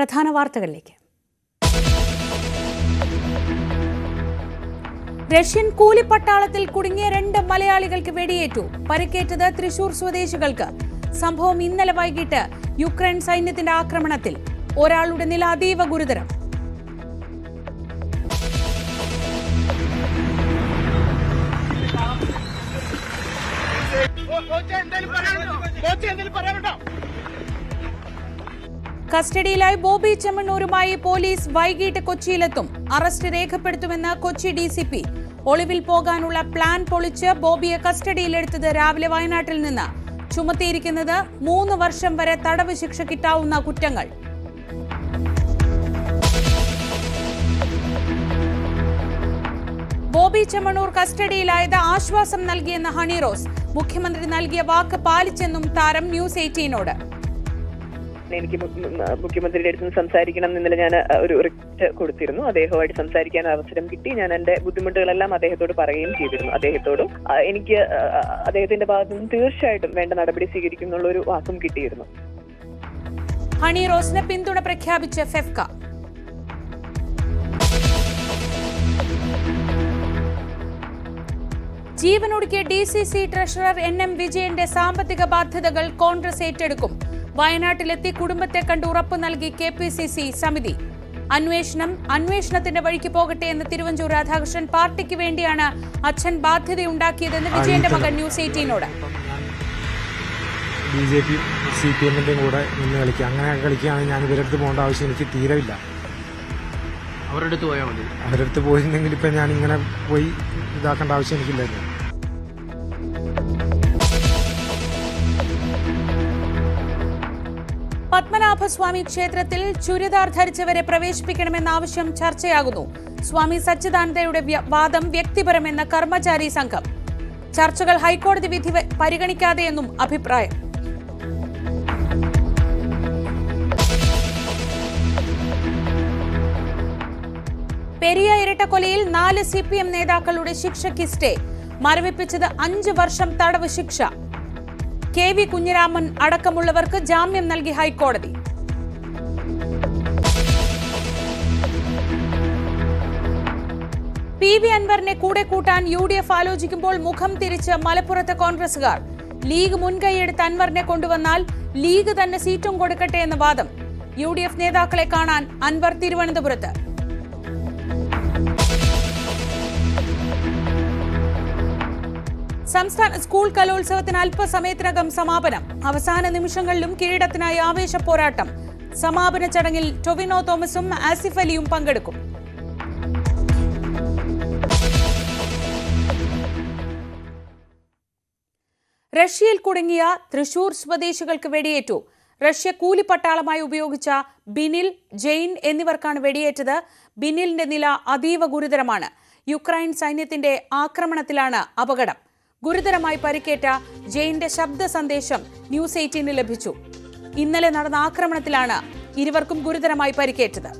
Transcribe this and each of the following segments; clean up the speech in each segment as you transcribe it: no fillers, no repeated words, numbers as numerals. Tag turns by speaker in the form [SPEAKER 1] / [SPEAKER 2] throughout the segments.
[SPEAKER 1] പ്രധാന വാർത്തകളിലേക്ക്. റഷ്യൻ കൂലിപ്പട്ടാളത്തിൽ കുടുങ്ങിയ 2 മലയാളികൾക്ക് വെടിയേറ്റു. പരിക്കേറ്റത് തൃശൂർ സ്വദേശികൾക്ക്. സംഭവം ഇന്നലെ വൈകിട്ട് യുക്രൈൻ സൈന്യത്തിന്റെ ആക്രമണത്തിൽ. ഒരാളുടെ നില അതീവ ഗുരുതരം. കസ്റ്റഡിയിലായി ബോബി ചെമ്മണ്ണൂരുമായി പോലീസ് വൈകിട്ട് കൊച്ചിയിലെത്തും. അറസ്റ്റ് രേഖപ്പെടുത്തുമെന്ന് കൊച്ചി DCP. ഒളിവിൽ പോകാനുള്ള പ്ലാൻ പൊളിച്ച് ബോബിയെ കസ്റ്റഡിയിലെടുത്തത് രാവിലെ വയനാട്ടിൽ നിന്ന്. ചുമത്തിയിരിക്കുന്നത് 3 വർഷം വരെ തടവ് ശിക്ഷ കിട്ടാവുന്ന കുറ്റങ്ങൾ. ബോബി ചെമ്മണ്ണൂർ കസ്റ്റഡിയിലായത് ആശ്വാസം നൽകിയെന്ന ഹണി റോസ്. മുഖ്യമന്ത്രി നൽകിയ വാക്ക് പാലിച്ചെന്നും താരം ന്യൂസ് 18നോട്.
[SPEAKER 2] എനിക്ക് മുഖ്യമന്ത്രിയുടെ അടുത്ത് സംസാരിക്കണം എന്നല്ല ഞാൻ ഒരു റിക്വസ്റ്റ് കൊടുത്തിരുന്നു. അദ്ദേഹവുമായിട്ട് സംസാരിക്കാൻ അവസരം കിട്ടി. ഞാൻ എന്റെ ബുദ്ധിമുട്ടുകളെല്ലാം അദ്ദേഹത്തോട് പറയുകയും ചെയ്തിരുന്നു. അദ്ദേഹത്തോടും എനിക്ക് അദ്ദേഹത്തിന്റെ ഭാഗത്തു നിന്ന് തീർച്ചയായിട്ടും വേണ്ട നടപടി സ്വീകരിക്കുന്നുള്ള ഒരു വാക്കും കിട്ടിയിരുന്നു.
[SPEAKER 1] ഹണി റോസിന് പിന്തുണ പ്രഖ്യാപിച്ച ഫെഫ്ക. ജീവനൊടുക്കിയ DCC ട്രഷറർ NM വിജയന്റെ സാമ്പത്തിക ബാധ്യതകൾ കോൺഗ്രസ് ഏറ്റെടുക്കും. വയനാട്ടിലെത്തി കുടുംബത്തെ കണ്ട് ഉറപ്പ് നൽകി KPCC സമിതി. അന്വേഷണത്തിന്റെ വഴിക്ക് പോകട്ടെ എന്ന് തിരുവഞ്ചൂർ രാധാകൃഷ്ണൻ. പാർട്ടിക്ക് വേണ്ടിയാണ് അച്ഛൻ ബാധ്യതയുണ്ടാക്കിയതെന്ന് വിജയന്റെ മകൻ ന്യൂസ് 18നോട്.
[SPEAKER 3] BJP CPM കൂടെ നിന്ന് കളിക്കുക, അങ്ങനെ കളിക്കുകയാണെങ്കിൽ ഞാൻ ഇവരുടെ അടുത്ത് പോകേണ്ട ആവശ്യം എനിക്ക് തീരവില്ല.
[SPEAKER 4] അവരുടെ അടുത്ത് പോയാൽ മതി.
[SPEAKER 3] അവരുടെ അടുത്ത് പോയിരുന്നെങ്കിൽ ഇപ്പം ഞാൻ ഇങ്ങനെ പോയി ഇതാക്കേണ്ട ആവശ്യം എനിക്കില്ലായിരുന്നു.
[SPEAKER 1] പത്മനാഭസ്വാമി ക്ഷേത്രത്തിൽ ചുരിദാർ ധരിച്ചവരെ പ്രവേശിപ്പിക്കണമെന്ന ആവശ്യം ചർച്ചയാകുന്നു. സ്വാമി സച്ചിദാനന്ദയുടെ വാദം വ്യക്തിപരമെന്ന കർമ്മചാരി സംഘം. ചർച്ചകൾ ഹൈക്കോടതി വിധി പരിഗണിക്കാതെയെന്നും അഭിപ്രായം. പെരിയ ഇരട്ടക്കൊലയിൽ 4 CPM നേതാക്കളുടെ ശിക്ഷയ്ക്ക് സ്റ്റേ. മരവിപ്പിച്ചത് 5 വർഷം തടവ് ശിക്ഷ. KV കുഞ്ഞിരാമൻ അടക്കമുള്ളവർക്ക് ജാമ്യം നൽകി ഹൈക്കോടതി. PV അൻവറിനെ കൂടെ കൂട്ടാൻ UDF ആലോചിക്കുമ്പോൾ മുഖം തിരിച്ച് മലപ്പുറത്തെ കോൺഗ്രസുകാർ. ലീഗ് മുൻകൈയെടുത്ത് അൻവറിനെ കൊണ്ടുവന്നാൽ ലീഗ് തന്നെ സീറ്റും കൊടുക്കട്ടെ എന്ന വാദം. UDF നേതാക്കളെ കാണാൻ അൻവർ തിരുവനന്തപുരത്ത്. സംസ്ഥാന സ്കൂൾ കലോത്സവത്തിന് അല്പസമയത്തിനകം സമാപനം. അവസാന നിമിഷങ്ങളിലും കിരീടത്തിനായി ആവേശ പോരാട്ടം. സമാപന ചടങ്ങിൽ ടൊവിനോ തോമസും ആസിഫ് അലിയും പങ്കെടുക്കും. റഷ്യയിൽ കുടുങ്ങിയ തൃശൂർ സ്വദേശികൾക്ക് വെടിയേറ്റു. റഷ്യ കൂലിപ്പട്ടാളമായി ഉപയോഗിച്ച ബിനിൽ, ജെയിൻ എന്നിവർക്കാണ് വെടിയേറ്റത്. ബിനിലിന്റെ നില അതീവ ഗുരുതരമാണ്. യുക്രൈൻ സൈന്യത്തിന്റെ ആക്രമണത്തിലാണ് അപകടം. ഗുരുതരമായി പരിക്കേറ്റ ജെയിന്റെ ശബ്ദ സന്ദേശം ന്യൂസ് 18 ലഭിച്ചു. ഇന്നലെ നടന്ന ആക്രമണത്തിലാണ് ഇരുവർക്കും ഗുരുതരമായി പരിക്കേറ്റത്.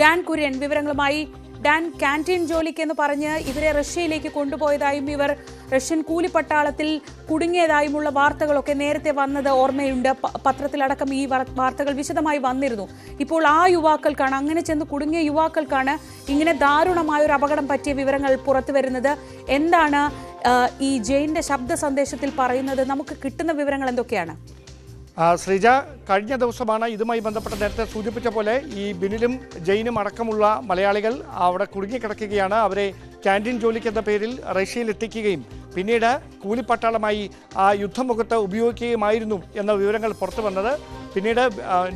[SPEAKER 1] ഡാൻ കുര്യൻ വിവരങ്ങളുമായി. ഡാൻ, ക്യാന്റീൻ ജോലിക്കെന്ന് പറഞ്ഞ് ഇവരെ റഷ്യയിലേക്ക് കൊണ്ടുപോയതായും ഇവർ റഷ്യൻ കൂലിപ്പട്ടാളത്തിൽ കുടുങ്ങിയതായുമുള്ള വാർത്തകളൊക്കെ നേരത്തെ വന്നത് ഓർമ്മയുണ്ട്. പത്രത്തിലടക്കം ഈ വാർത്തകൾ വിശദമായി വന്നിരുന്നു. ഇപ്പോൾ ആ യുവാക്കൾക്കാണ്, അങ്ങനെ ചെന്ന് കുടുങ്ങിയ യുവാക്കൾക്കാണ് ഇങ്ങനെ ദാരുണമായൊരു അപകടം പറ്റിയ വിവരങ്ങൾ പുറത്തു വരുന്നത്. എന്താണ് ഈ ജെയിന്റെ ശബ്ദ സന്ദേശത്തിൽ പറയുന്നത്? നമുക്ക് കിട്ടുന്ന വിവരങ്ങൾ എന്തൊക്കെയാണ്?
[SPEAKER 5] ശ്രീജ, കഴിഞ്ഞ ദിവസമാണ് ഇതുമായി ബന്ധപ്പെട്ട് നേരത്തെ സൂചിപ്പിച്ച പോലെ ഈ ബിനിലും ജെയിനും അടക്കമുള്ള മലയാളികൾ അവിടെ കുടുങ്ങിക്കിടക്കുകയാണ്. അവരെ ക്യാൻറ്റീൻ ജോലിക്ക് എന്ന പേരിൽ റഷ്യയിൽ എത്തിക്കുകയും പിന്നീട് കൂലിപ്പട്ടാളമായി ആ യുദ്ധമുഖത്ത് ഉപയോഗിക്കുകയുമായിരുന്നു എന്ന വിവരങ്ങൾ പുറത്തു വന്നത്. പിന്നീട്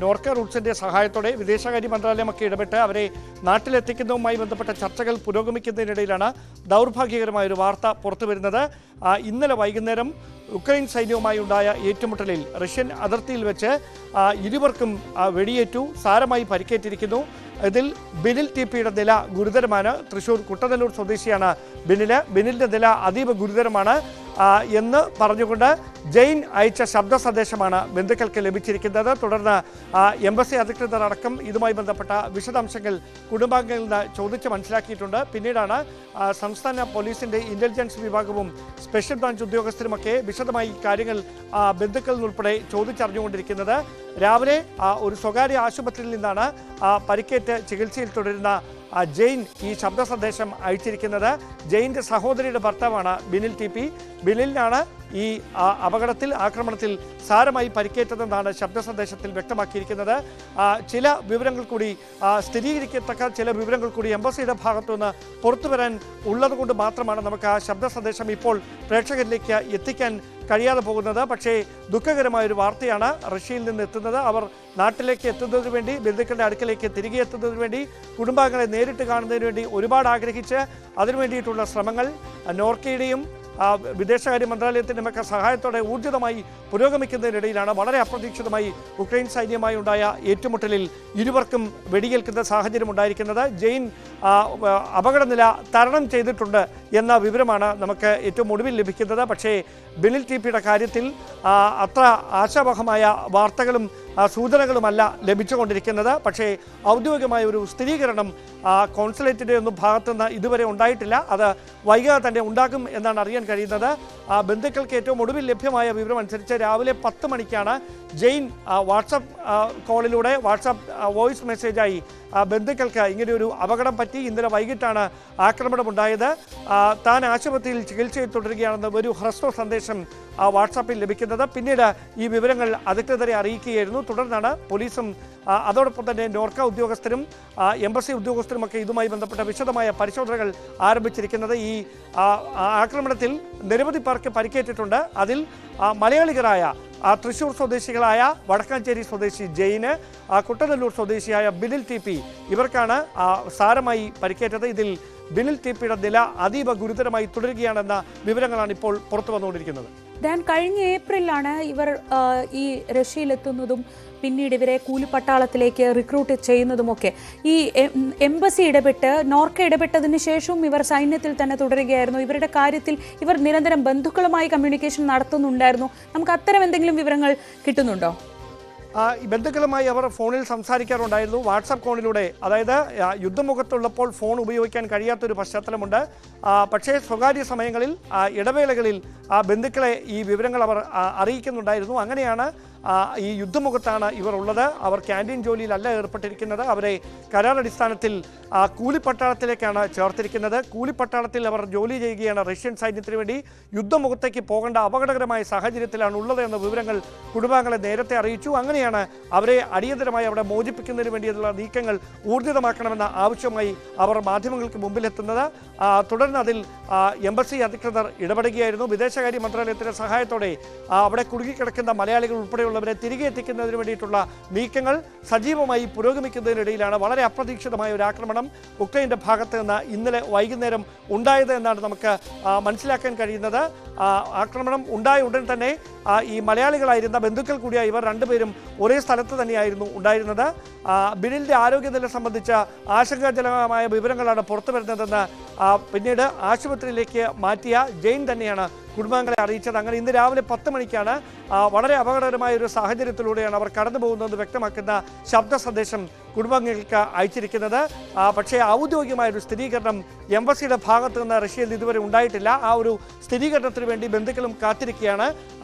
[SPEAKER 5] നോർക്ക റൂട്ട്സിൻ്റെ സഹായത്തോടെ വിദേശകാര്യ മന്ത്രാലയമൊക്കെ ഇടപെട്ട് അവരെ നാട്ടിലെത്തിക്കുന്നതുമായി ബന്ധപ്പെട്ട ചർച്ചകൾ പുരോഗമിക്കുന്നതിനിടയിലാണ് ദൗർഭാഗ്യകരമായൊരു വാർത്ത പുറത്തു വരുന്നത്. ഇന്നലെ വൈകുന്നേരം യുക്രൈൻ സൈന്യവുമായി ഉണ്ടായ ഏറ്റുമുട്ടലിൽ റഷ്യൻ അതിർത്തിയിൽ വെച്ച് ഇരുവർക്കും വെടിയേറ്റു, സാരമായി പരിക്കേറ്റിരിക്കുന്നു. ഇതിൽ ബിനിൽ TPയുടെ നില ഗുരുതരമാണ്. തൃശൂർ കുട്ടനല്ലൂർ സ്വദേശിയാണ് ബിനിലിന്റെ നില അതീവ ഗുരുതരമാണ്. എന്ന് പറഞ്ഞുകൊണ്ട് ജെയിൻ അയച്ച ശബ്ദ സന്ദേശമാണ് ബന്ധുക്കൾക്ക് ലഭിച്ചിരിക്കുന്നത്. തുടർന്ന് എംബസി അധികൃതർ അടക്കം ഇതുമായി ബന്ധപ്പെട്ട വിശദാംശങ്ങൾ കുടുംബാംഗങ്ങളിൽ നിന്ന് ചോദിച്ച് മനസ്സിലാക്കിയിട്ടുണ്ട്. പിന്നീടാണ് സംസ്ഥാന പോലീസിന്റെ ഇന്റലിജൻസ് വിഭാഗവും സ്പെഷ്യൽ ബ്രാഞ്ച് ഉദ്യോഗസ്ഥരുമൊക്കെ വിശദമായി കാര്യങ്ങൾ ബന്ധുക്കളിൽ ഉൾപ്പെടെ ചോദിച്ചറിഞ്ഞുകൊണ്ടിരിക്കുന്നത്. രാവിലെ ഒരു സ്വകാര്യ ആശുപത്രിയിൽ നിന്നാണ് പരിക്കേറ്റ് ചികിത്സയിൽ തുടരുന്ന ജെയിൻ ഈ ശബ്ദ സന്ദേശം അയച്ചിരിക്കുന്നത്. ജെയിൻ്റെ സഹോദരിയുടെ ഭർത്താവാണ് ബിനിൽ ടി പി. ബിനിലിനാണ് ഈ ആക്രമണത്തിൽ സാരമായി പരിക്കേറ്റതെന്നാണ് ശബ്ദ സന്ദേശത്തിൽ വ്യക്തമാക്കിയിരിക്കുന്നത്. ചില വിവരങ്ങൾ കൂടി സ്ഥിരീകരിക്കത്തക്ക ചില വിവരങ്ങൾ കൂടി എംബസിയുടെ ഭാഗത്തുനിന്ന് പുറത്തു വരാൻ ഉള്ളതുകൊണ്ട് മാത്രമാണ് നമുക്ക് ആ ശബ്ദ സന്ദേശം ഇപ്പോൾ പ്രേക്ഷകരിലേക്ക് എത്തിക്കാൻ കഴിയാതെ പോകുന്നത്. പക്ഷേ ദുഃഖകരമായൊരു വാർത്തയാണ് റഷ്യയിൽ നിന്ന് എത്തുന്നത്. അവർ നാട്ടിലേക്ക് എത്തുന്നതിന് വേണ്ടി, ബന്ധുക്കളുടെ അടുക്കലേക്ക് തിരികെ എത്തുന്നതിന് വേണ്ടി, കുടുംബാംഗങ്ങളെ നേരിട്ട് കാണുന്നതിന് വേണ്ടി ഒരുപാട് ആഗ്രഹിച്ച് അതിനു വേണ്ടിയിട്ടുള്ള ശ്രമങ്ങൾ നോർക്കയുടെയും വിദേശകാര്യ മന്ത്രാലയത്തിൻ്റെയൊക്കെ സഹായത്തോടെ ഊർജിതമായി പുരോഗമിക്കുന്നതിനിടയിലാണ് വളരെ അപ്രതീക്ഷിതമായി ഉക്രൈൻ സൈന്യവുമായി ഉണ്ടായ ഏറ്റുമുട്ടലിൽ ഇരുവർക്കും വെടിയേൽക്കുന്ന സാഹചര്യം ഉണ്ടായിരിക്കുന്നത്. ജെയിൻ അപകടനില തരണം ചെയ്തിട്ടുണ്ട് എന്ന വിവരമാണ് നമുക്ക് ഏറ്റവും ഒടുവിൽ ലഭിക്കുന്നത്. പക്ഷേ ബിനിൽ ടി പിയുടെ കാര്യത്തിൽ അത്ര ആശാവഹമായ വാർത്തകളും സൂചനകളുമല്ല ലഭിച്ചുകൊണ്ടിരിക്കുന്നത്. പക്ഷേ ഔദ്യോഗികമായ ഒരു സ്ഥിരീകരണം കോൺസുലേറ്റിൻ്റെ ഒന്നും ഭാഗത്തുനിന്ന് ഇതുവരെ ഉണ്ടായിട്ടില്ല. അത് വൈകാതെ തന്നെ ഉണ്ടാകും എന്നാണ് അറിയാൻ കഴിയുന്നത്. ബന്ധുക്കൾക്ക് ഏറ്റവും ഒടുവിൽ ലഭ്യമായ വിവരം അനുസരിച്ച് രാവിലെ 10 മണിക്കാണ് ജെയിൻ വാട്സപ്പ് കോളിലൂടെ വോയിസ് മെസ്സേജായി ബന്ധുക്കൾക്ക് ഇങ്ങനെയൊരു അപകടം പറ്റി, ഇന്നലെ വൈകിട്ടാണ് ആക്രമണമുണ്ടായത്, താൻ ആശുപത്രിയിൽ ചികിത്സയിൽ തുടരുകയാണെന്ന് ഒരു ഹ്രസ്വ സന്ദേശം വാട്സാപ്പിൽ ലഭിക്കുന്നത്. പിന്നീട് ഈ വിവരങ്ങൾ അധികൃതരെ അറിയിക്കുകയായിരുന്നു. തുടർന്നാണ് പോലീസും അതോടൊപ്പം തന്നെ നോർക്ക ഉദ്യോഗസ്ഥരും എംബസി ഉദ്യോഗസ്ഥരുമൊക്കെ ഇതുമായി ബന്ധപ്പെട്ട വിശദമായ പരിശോധനകൾ ആരംഭിച്ചിരിക്കുന്നത്. ഈ ആക്രമണത്തിൽ നിരവധി പേർക്ക് പരിക്കേറ്റിട്ടുണ്ട്. അതിൽ മലയാളികളായ തൃശ്ശൂർ സ്വദേശികളായ വടക്കാഞ്ചേരി സ്വദേശി ജെയിന്, കുട്ടനെല്ലൂർ സ്വദേശിയായ ബിനിൽ ടി പി, ഇവർക്കാണ് സാരമായി പരിക്കേറ്റത്. ഇതിൽ ബിനിൽ ടി പിയുടെ നില അതീവ ഗുരുതരമായി തുടരുകയാണെന്ന വിവരങ്ങളാണ് ഇപ്പോൾ പുറത്തു വന്നുകൊണ്ടിരിക്കുന്നത്.
[SPEAKER 1] ഡാൻ, കഴിഞ്ഞ ഏപ്രിലാണ് ഇവർ ഈ റഷ്യയിലെത്തുന്നതും പിന്നീട് ഇവരെ കൂലിപ്പട്ടാളത്തിലേക്ക് റിക്രൂട്ട് ചെയ്യുന്നതുമൊക്കെ. ഈ എംബസി ഇടപെട്ട്, നോർക്ക ഇടപെട്ടതിന് ശേഷവും ഇവർ സൈന്യത്തിൽ തന്നെ തുടരുകയായിരുന്നു. ഇവരുടെ കാര്യത്തിൽ ഇവർ നിരന്തരം ബന്ധുക്കളുമായി കമ്മ്യൂണിക്കേഷൻ നടത്തുന്നുണ്ടായിരുന്നു. നമുക്ക് അത്തരം എന്തെങ്കിലും വിവരങ്ങൾ കിട്ടുന്നുണ്ടോ?
[SPEAKER 5] ബന്ധുക്കളുമായി അവർ ഫോണിൽ സംസാരിക്കാറുണ്ടായിരുന്നു, വാട്സാപ്പ് കോളിലൂടെ. അതായത് യുദ്ധമുഖത്തുള്ളപ്പോൾ ഫോൺ ഉപയോഗിക്കാൻ കഴിയാത്തൊരു പശ്ചാത്തലമുണ്ട്. പക്ഷേ സ്വകാര്യ സമയങ്ങളിൽ, ഇടവേളകളിൽ ബന്ധുക്കളെ ഈ വിവരങ്ങൾ അവർ അറിയിക്കുന്നുണ്ടായിരുന്നു. അങ്ങനെയാണ് ഈ യുദ്ധമുഖത്താണ് ഇവർ ഉള്ളത്. അവർ ക്യാൻറ്റീൻ ജോലിയിലല്ല ഏർപ്പെട്ടിരിക്കുന്നത്. അവരെ കരാറടിസ്ഥാനത്തിൽ കൂലിപ്പട്ടാളത്തിലേക്കാണ് ചേർത്തിരിക്കുന്നത്. കൂലിപ്പട്ടാളത്തിൽ അവർ ജോലി ചെയ്യുകയാണ് റഷ്യൻ സൈന്യത്തിന് വേണ്ടി. യുദ്ധമുഖത്തേക്ക് പോകേണ്ട അപകടകരമായ സാഹചര്യത്തിലാണ് ഉള്ളത് എന്ന വിവരങ്ങൾ കുടുംബാംഗങ്ങളെ നേരത്തെ അറിയിച്ചു. അങ്ങനെയാണ് അവരെ അടിയന്തരമായി അവിടെ മോചിപ്പിക്കുന്നതിന് വേണ്ടിയുള്ള നീക്കങ്ങൾ ഊർജിതമാക്കണമെന്ന ആവശ്യമായി അവർ മാധ്യമങ്ങൾക്ക് മുമ്പിലെത്തുന്നത്. തുടർന്ന് അതിൽ എംബസി അധികൃതർ ഇടപെടുകയായിരുന്നു. വിദേശകാര്യ മന്ത്രാലയത്തിന്റെ സഹായത്തോടെ അവിടെ കുടുങ്ങിക്കിടക്കുന്ന മലയാളികൾ ഉൾപ്പെടെയുള്ളവരെ തിരികെ എത്തിക്കുന്നതിന് വേണ്ടിയിട്ടുള്ള നീക്കങ്ങൾ സജീവമായി പുരോഗമിക്കുന്നതിനിടയിലാണ് വളരെ അപ്രതീക്ഷിതമായ ഒരു ആക്രമണം ഉക്രൈൻ്റെ ഭാഗത്ത് നിന്ന് ഇന്നലെ വൈകുന്നേരം ഉണ്ടായത് എന്നാണ് നമുക്ക് മനസ്സിലാക്കാൻ കഴിയുന്നത്. ആക്രമണം ഉണ്ടായ ഉടൻ തന്നെ ഈ മലയാളികളായിരുന്ന ബന്ധുക്കൾ കൂടിയായ ഇവർ രണ്ടുപേരും ഒരേ സ്ഥലത്ത് തന്നെയായിരുന്നു ഉണ്ടായിരുന്നത്. ബിനിലിൻ്റെ ആരോഗ്യനില സംബന്ധിച്ച ആശങ്കാജനകമായ വിവരങ്ങളാണ് പുറത്തു വരുന്നതെന്ന് പിന്നീട് ആശുപത്രിയിലേക്ക് മാറ്റിയ ജെയിൻ തന്നെയാണ് കുടുംബാംഗങ്ങളെ അറിയിച്ചത്. അങ്ങനെ ഇന്ന് രാവിലെ 10 മണിക്കാണ് വളരെ അപകടകരമായ ഒരു സാഹചര്യത്തിലൂടെയാണ് അവർ കടന്നു പോകുന്നതെന്ന് വ്യക്തമാക്കുന്ന ശബ്ദ സന്ദേശം കുടുംബാംഗങ്ങൾക്ക് അയച്ചിരിക്കുന്നത്. പക്ഷേ ഔദ്യോഗികമായൊരു സ്ഥിരീകരണം എംബസിയുടെ ഭാഗത്തു നിന്ന് റഷ്യയിൽ ഇതുവരെ ഉണ്ടായിട്ടില്ല. ആ ഒരു സ്ഥിരീകരണത്തിന് വേണ്ടി ബന്ധുക്കളും കാത്തിരിക്കുകയാണ്.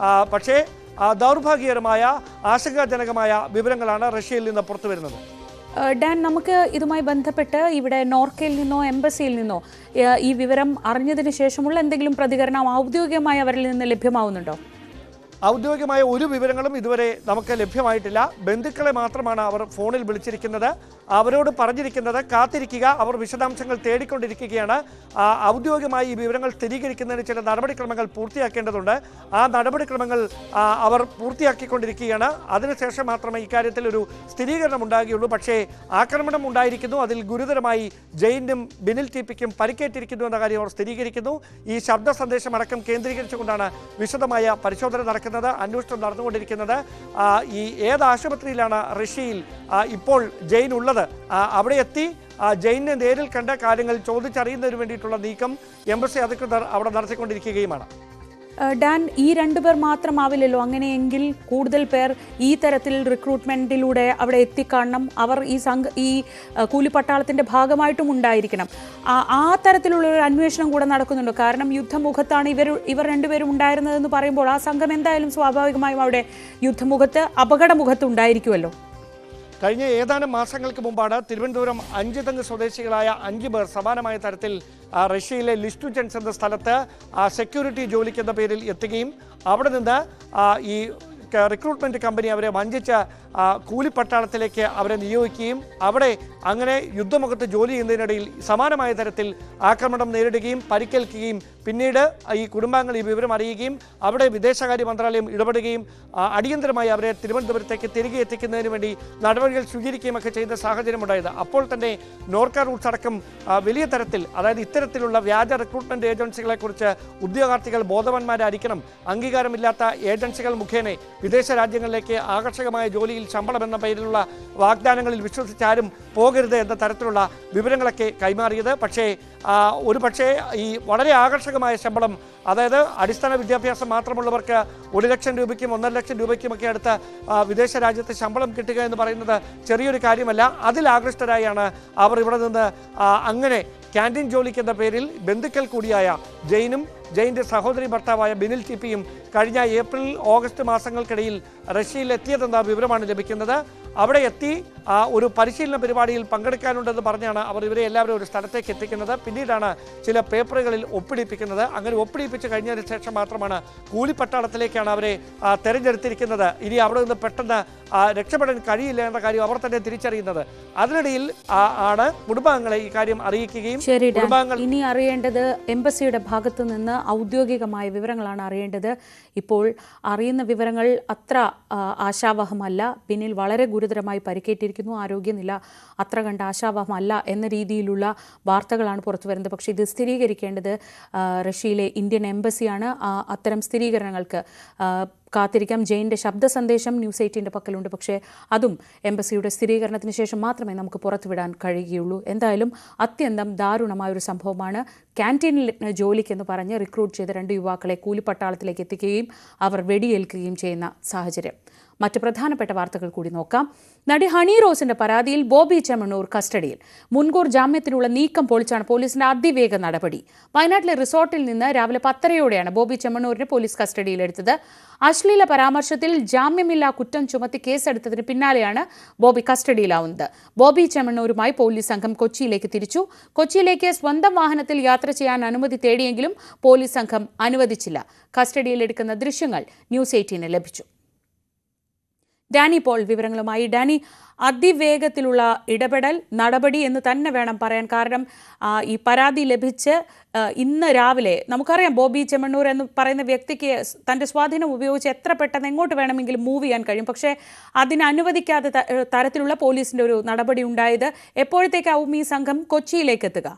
[SPEAKER 5] പക്ഷേ ദൗർഭാഗ്യകരമായ, ആശങ്കാജനകമായ വിവരങ്ങളാണ് റഷ്യയിൽ നിന്ന് പുറത്തു വരുന്നത്.
[SPEAKER 1] ഡാൻ, നമുക്ക് ഇതുമായി ബന്ധപ്പെട്ട് ഇവിടെ നോർക്കയിൽ നിന്നോ എംബസിയിൽ നിന്നോ ഈ വിവരം അറിഞ്ഞതിന് ശേഷമുള്ള എന്തെങ്കിലും പ്രതികരണം ഔദ്യോഗികമായി അവരിൽ നിന്ന് ലഭ്യമാവുന്നുണ്ടോ?
[SPEAKER 5] ഔദ്യോഗികമായ ഒരു വിവരങ്ങളും ഇതുവരെ നമുക്ക് ലഭ്യമായിട്ടില്ല. ബന്ധുക്കളെ മാത്രമാണ് അവർ ഫോണിൽ വിളിച്ചിരിക്കുന്നത്. അവരോട് പറഞ്ഞിരിക്കുന്നത് കാത്തിരിക്കുക, അവർ വിശദാംശങ്ങൾ തേടിക്കൊണ്ടിരിക്കുകയാണ്. ഔദ്യോഗികമായി ഈ വിവരങ്ങൾ സ്ഥിരീകരിക്കുന്നതിന് ചില നടപടിക്രമങ്ങൾ പൂർത്തിയാക്കേണ്ടതുണ്ട്. ആ നടപടിക്രമങ്ങൾ അവർ പൂർത്തിയാക്കിക്കൊണ്ടിരിക്കുകയാണ്. അതിനുശേഷം മാത്രമേ ഇക്കാര്യത്തിൽ ഒരു സ്ഥിരീകരണം ഉണ്ടാകുകയുള്ളൂ. പക്ഷേ ആക്രമണം ഉണ്ടായിരിക്കുന്നു, അതിൽ ഗുരുതരമായി ജെയിനും ബിനിൽ ടി പിക്കും പരിക്കേറ്റിരിക്കുന്നു എന്ന കാര്യം അവർ സ്ഥിരീകരിക്കുന്നു. ഈ ശബ്ദ സന്ദേശം അടക്കം കേന്ദ്രീകരിച്ചുകൊണ്ടാണ് വിശദമായ പരിശോധന നടക്കുന്നത്, അന്വേഷണം നടന്നുകൊണ്ടിരിക്കുന്നത്. ഈ ഏത് ആശുപത്രിയിലാണ് റഷ്യയിൽ ഇപ്പോൾ ജെയിൻ ഉള്ളത്, അവിടെ എത്തി ജെയിനെ നേരിൽ കണ്ട കാര്യങ്ങൾ ചോദിച്ചറിയുന്നതിന് വേണ്ടിയിട്ടുള്ള നീക്കം എംബസി അധികൃതർ അവിടെ നടത്തിക്കൊണ്ടിരിക്കുകയുമാണ്.
[SPEAKER 1] ഡാൻ, ഈ രണ്ടുപേർ മാത്രമാവില്ലല്ലോ. അങ്ങനെയെങ്കിൽ കൂടുതൽ പേർ ഈ തരത്തിൽ റിക്രൂട്ട്മെന്റിലൂടെ അവിടെ എത്തിക്കാണണം. അവർ ഈ കൂലിപ്പട്ടാളത്തിന്റെ ഭാഗമായിട്ടും ഉണ്ടായിരിക്കണം. ആ തരത്തിലുള്ള ഒരു അന്വേഷണം കൂടെ നടക്കുന്നുണ്ടോ? കാരണം യുദ്ധമുഖത്താണ് ഇവർ രണ്ടുപേരും ഉണ്ടായിരുന്നതെന്ന് പറയുമ്പോൾ ആ സംഘം എന്തായാലും സ്വാഭാവികമായും അവിടെ യുദ്ധമുഖത്ത് അപകടമുഖത്ത് ഉണ്ടായിരിക്കുമല്ലോ.
[SPEAKER 5] കഴിഞ്ഞ ഏതാനും മാസങ്ങൾക്ക് മുമ്പാണ് തിരുവനന്തപുരം 5 തെങ്ങ് സ്വദേശികളായ 5 പേർ സമാനമായ തരത്തിൽ റഷ്യയിലെ ലിസ്റ്റുചെൻസ് എന്ന സ്ഥലത്ത് സെക്യൂരിറ്റി ജോലിക്കെന്ന പേരിൽ എത്തുകയും അവിടെ നിന്ന് ഈ റിക്രൂട്ട്മെന്റ് കമ്പനി അവരെ വഞ്ചിച്ച് കൂലിപ്പട്ടാളത്തിലേക്ക് അവരെ നിയോഗിക്കുകയും അവിടെ അങ്ങനെ യുദ്ധമുഖത്ത് ജോലി ചെയ്യുന്നതിനിടയിൽ സമാനമായ തരത്തിൽ ആക്രമണം നേരിടുകയും പരിക്കേൽക്കുകയും പിന്നീട് ഈ കുടുംബാംഗങ്ങൾ ഈ വിവരം അറിയുകയും അവിടെ വിദേശകാര്യ മന്ത്രാലയം ഇടപെടുകയും അടിയന്തരമായി അവരെ തിരുവനന്തപുരത്തേക്ക് തിരികെ എത്തിക്കുന്നതിന് വേണ്ടി നടപടികൾ സ്വീകരിക്കുകയും ഒക്കെ ചെയ്ത സാഹചര്യമുണ്ടായത്. അപ്പോൾ തന്നെ നോർക്ക റൂട്ട്സ് അടക്കം വലിയ തരത്തിൽ, അതായത് ഇത്തരത്തിലുള്ള വ്യാജ റിക്രൂട്ട്മെന്റ് ഏജൻസികളെക്കുറിച്ച് ഉദ്യോഗാർത്ഥികൾ ബോധവാന്മാരായിരിക്കണം. അംഗീകാരമില്ലാത്ത ഏജൻസികൾ മുഖേന വിദേശ രാജ്യങ്ങളിലേക്ക് ആകർഷകമായ ജോലിയിൽ ശമ്പളം എന്ന പേരിലുള്ള വാഗ്ദാനങ്ങളിൽ വിശ്വസിച്ചാരും പോകരുത് എന്ന തരത്തിലുള്ള വിവരങ്ങളൊക്കെ കൈമാറിയത്. പക്ഷേ ഒരുപക്ഷേ ഈ വളരെ ആകർഷകമായ ശമ്പളം, അതായത് അടിസ്ഥാന വിദ്യാഭ്യാസം മാത്രമുള്ളവർക്ക് 1 ലക്ഷം രൂപയ്ക്കും 1.5 ലക്ഷം രൂപയ്ക്കുമൊക്കെ അടുത്ത് വിദേശ രാജ്യത്ത് ശമ്പളം കിട്ടുക എന്ന് പറയുന്നത് ചെറിയൊരു കാര്യമല്ല. അതിൽ ആകൃഷ്ടരായാണ് അവർ ഇവിടെ നിന്ന് അങ്ങനെ ക്യാൻറ്റീൻ ജോലിക്കെന്ന പേരിൽ ബന്ധുക്കൾ കൂടിയായ ജയിൻ്റെ സഹോദരി ഭർത്താവായ ബിനിൽ ടിപ്പിയും കഴിഞ്ഞ ഏപ്രിൽ ഓഗസ്റ്റ് മാസങ്ങൾക്കിടയിൽ റഷ്യയിൽ എത്തിയതെന്ന വിവരമാണ് ലഭിക്കുന്നത്. അവിടെ എത്തി ഒരു പരിശീലന പരിപാടിയിൽ പങ്കെടുക്കാനുണ്ടെന്ന് പറഞ്ഞാണ് അവർ ഇവരെ എല്ലാവരും ഒരു സ്ഥലത്തേക്ക് എത്തിക്കുന്നത്. പിന്നീടാണ് ചില പേപ്പറുകളിൽ ഒപ്പിടിപ്പിക്കുന്നത്. അങ്ങനെ ഒപ്പിടിപ്പിച്ച് കഴിഞ്ഞതിന് ശേഷം മാത്രമാണ് കൂലിപ്പട്ടാളത്തിലേക്കാണ് അവരെ തെരഞ്ഞെടുത്തിരിക്കുന്നത്. ഇനി അവിടെ നിന്ന് പെട്ടെന്ന് രക്ഷപ്പെടാൻ കഴിയില്ല എന്ന കാര്യം അവർ തന്നെ തിരിച്ചറിയുന്നത്. അതിനിടയിൽ ആണ് കുടുംബാംഗങ്ങളെ ഈ കാര്യം അറിയിക്കുകയും
[SPEAKER 1] ഇനി അറിയേണ്ടത് എംബസിയുടെ ഭാഗത്തു നിന്ന് ഔദ്യോഗികമായ വിവരങ്ങളാണ് അറിയേണ്ടത്. ഇപ്പോൾ അറിയുന്ന വിവരങ്ങൾ അത്ര ആശാവഹമല്ല. ബിനിൽ വളരെ ഗുരുതരമായി പരിക്കേറ്റിരിക്കുന്നു. ആരോഗ്യനില അത്ര കണ്ട് ആശാവഹമല്ല എന്ന രീതിയിലുള്ള വാർത്തകളാണ് പുറത്തു വരുന്നത്. പക്ഷേ ഇത് സ്ഥിരീകരിക്കേണ്ടത് റഷ്യയിലെ ഇന്ത്യൻ എംബസിയാണ്. അത്തരം സ്ഥിരീകരണങ്ങൾക്ക് കാത്തിരിക്കാം. ജയിൻ്റെ ശബ്ദ സന്ദേശം ന്യൂസ് 18 പക്കലുണ്ട്. പക്ഷേ അതും എംബസിയുടെ സ്ഥിരീകരണത്തിന് ശേഷം മാത്രമേ നമുക്ക് പുറത്തുവിടാൻ കഴിയുകയുള്ളൂ. എന്തായാലും അത്യന്തം ദാരുണമായൊരു സംഭവമാണ്. ക്യാൻറ്റീനിൽ ജോലിക്കെന്ന് പറഞ്ഞ് റിക്രൂട്ട് ചെയ്ത 2 യുവാക്കളെ കൂലിപ്പട്ടാളത്തിലേക്ക് എത്തിക്കുകയും അവർ വെടിയേൽക്കുകയും ചെയ്യുന്ന സാഹചര്യം. മറ്റ് പ്രധാനപ്പെട്ട വാർത്തകൾ കൂടി നോക്കാം. നടി ഹണി റോസിന്റെ പരാതിയിൽ ബോബി ചെമ്മണ്ണൂർ കസ്റ്റഡിയിൽ. മുൻകൂർ ജാമ്യത്തിനുള്ള നീക്കം പൊളിച്ചാണ് പോലീസിന്റെ അതിവേഗ നടപടി. വയനാട്ടിലെ റിസോർട്ടിൽ നിന്ന് രാവിലെ 10:30യോടെയാണ് ബോബി ചെമ്മണ്ണൂരിനെ പോലീസ് കസ്റ്റഡിയിലെടുത്തത്. അശ്ലീല പരാമർശത്തിൽ ജാമ്യമില്ലാ കുറ്റം ചുമത്തി കേസെടുത്തതിന് പിന്നാലെയാണ് ബോബി കസ്റ്റഡിയിലാവുന്നത്. ബോബി ചെമ്മണ്ണൂരുമായി പോലീസ് സംഘം കൊച്ചിയിലേക്ക് തിരിച്ചു. കൊച്ചിയിലേക്ക് സ്വന്തം വാഹനത്തിൽ യാത്ര ചെയ്യാൻ അനുമതി തേടിയെങ്കിലും പോലീസ് സംഘം അനുവദിച്ചില്ല. കസ്റ്റഡിയിലെടുക്കുന്ന ദൃശ്യങ്ങൾ ന്യൂസ് 18 ലഭിച്ചു. ഡാനി പോൾ വിവരങ്ങളുമായി. ഡാനി, അതിവേഗത്തിലുള്ള ഇടപെടൽ നടപടി എന്ന് തന്നെ വേണം പറയാൻ. കാരണം ഈ പരാതി ലഭിച്ച് ഇന്ന് രാവിലെ നമുക്കറിയാം ബോബി ചെമ്മണ്ണൂർ എന്ന് പറയുന്ന വ്യക്തിക്ക് തൻ്റെ സ്വാധീനം ഉപയോഗിച്ച് എത്ര പെട്ടെന്ന് എങ്ങോട്ട് വേണമെങ്കിലും മൂവ് ചെയ്യാൻ കഴിയും. പക്ഷേ അതിനനുവദിക്കാത്ത തരത്തിലുള്ള പോലീസിൻ്റെ ഒരു നടപടി ഉണ്ടായത്. എപ്പോഴത്തേക്കാവും ഈ സംഘം കൊച്ചിയിലേക്ക് എത്തുക?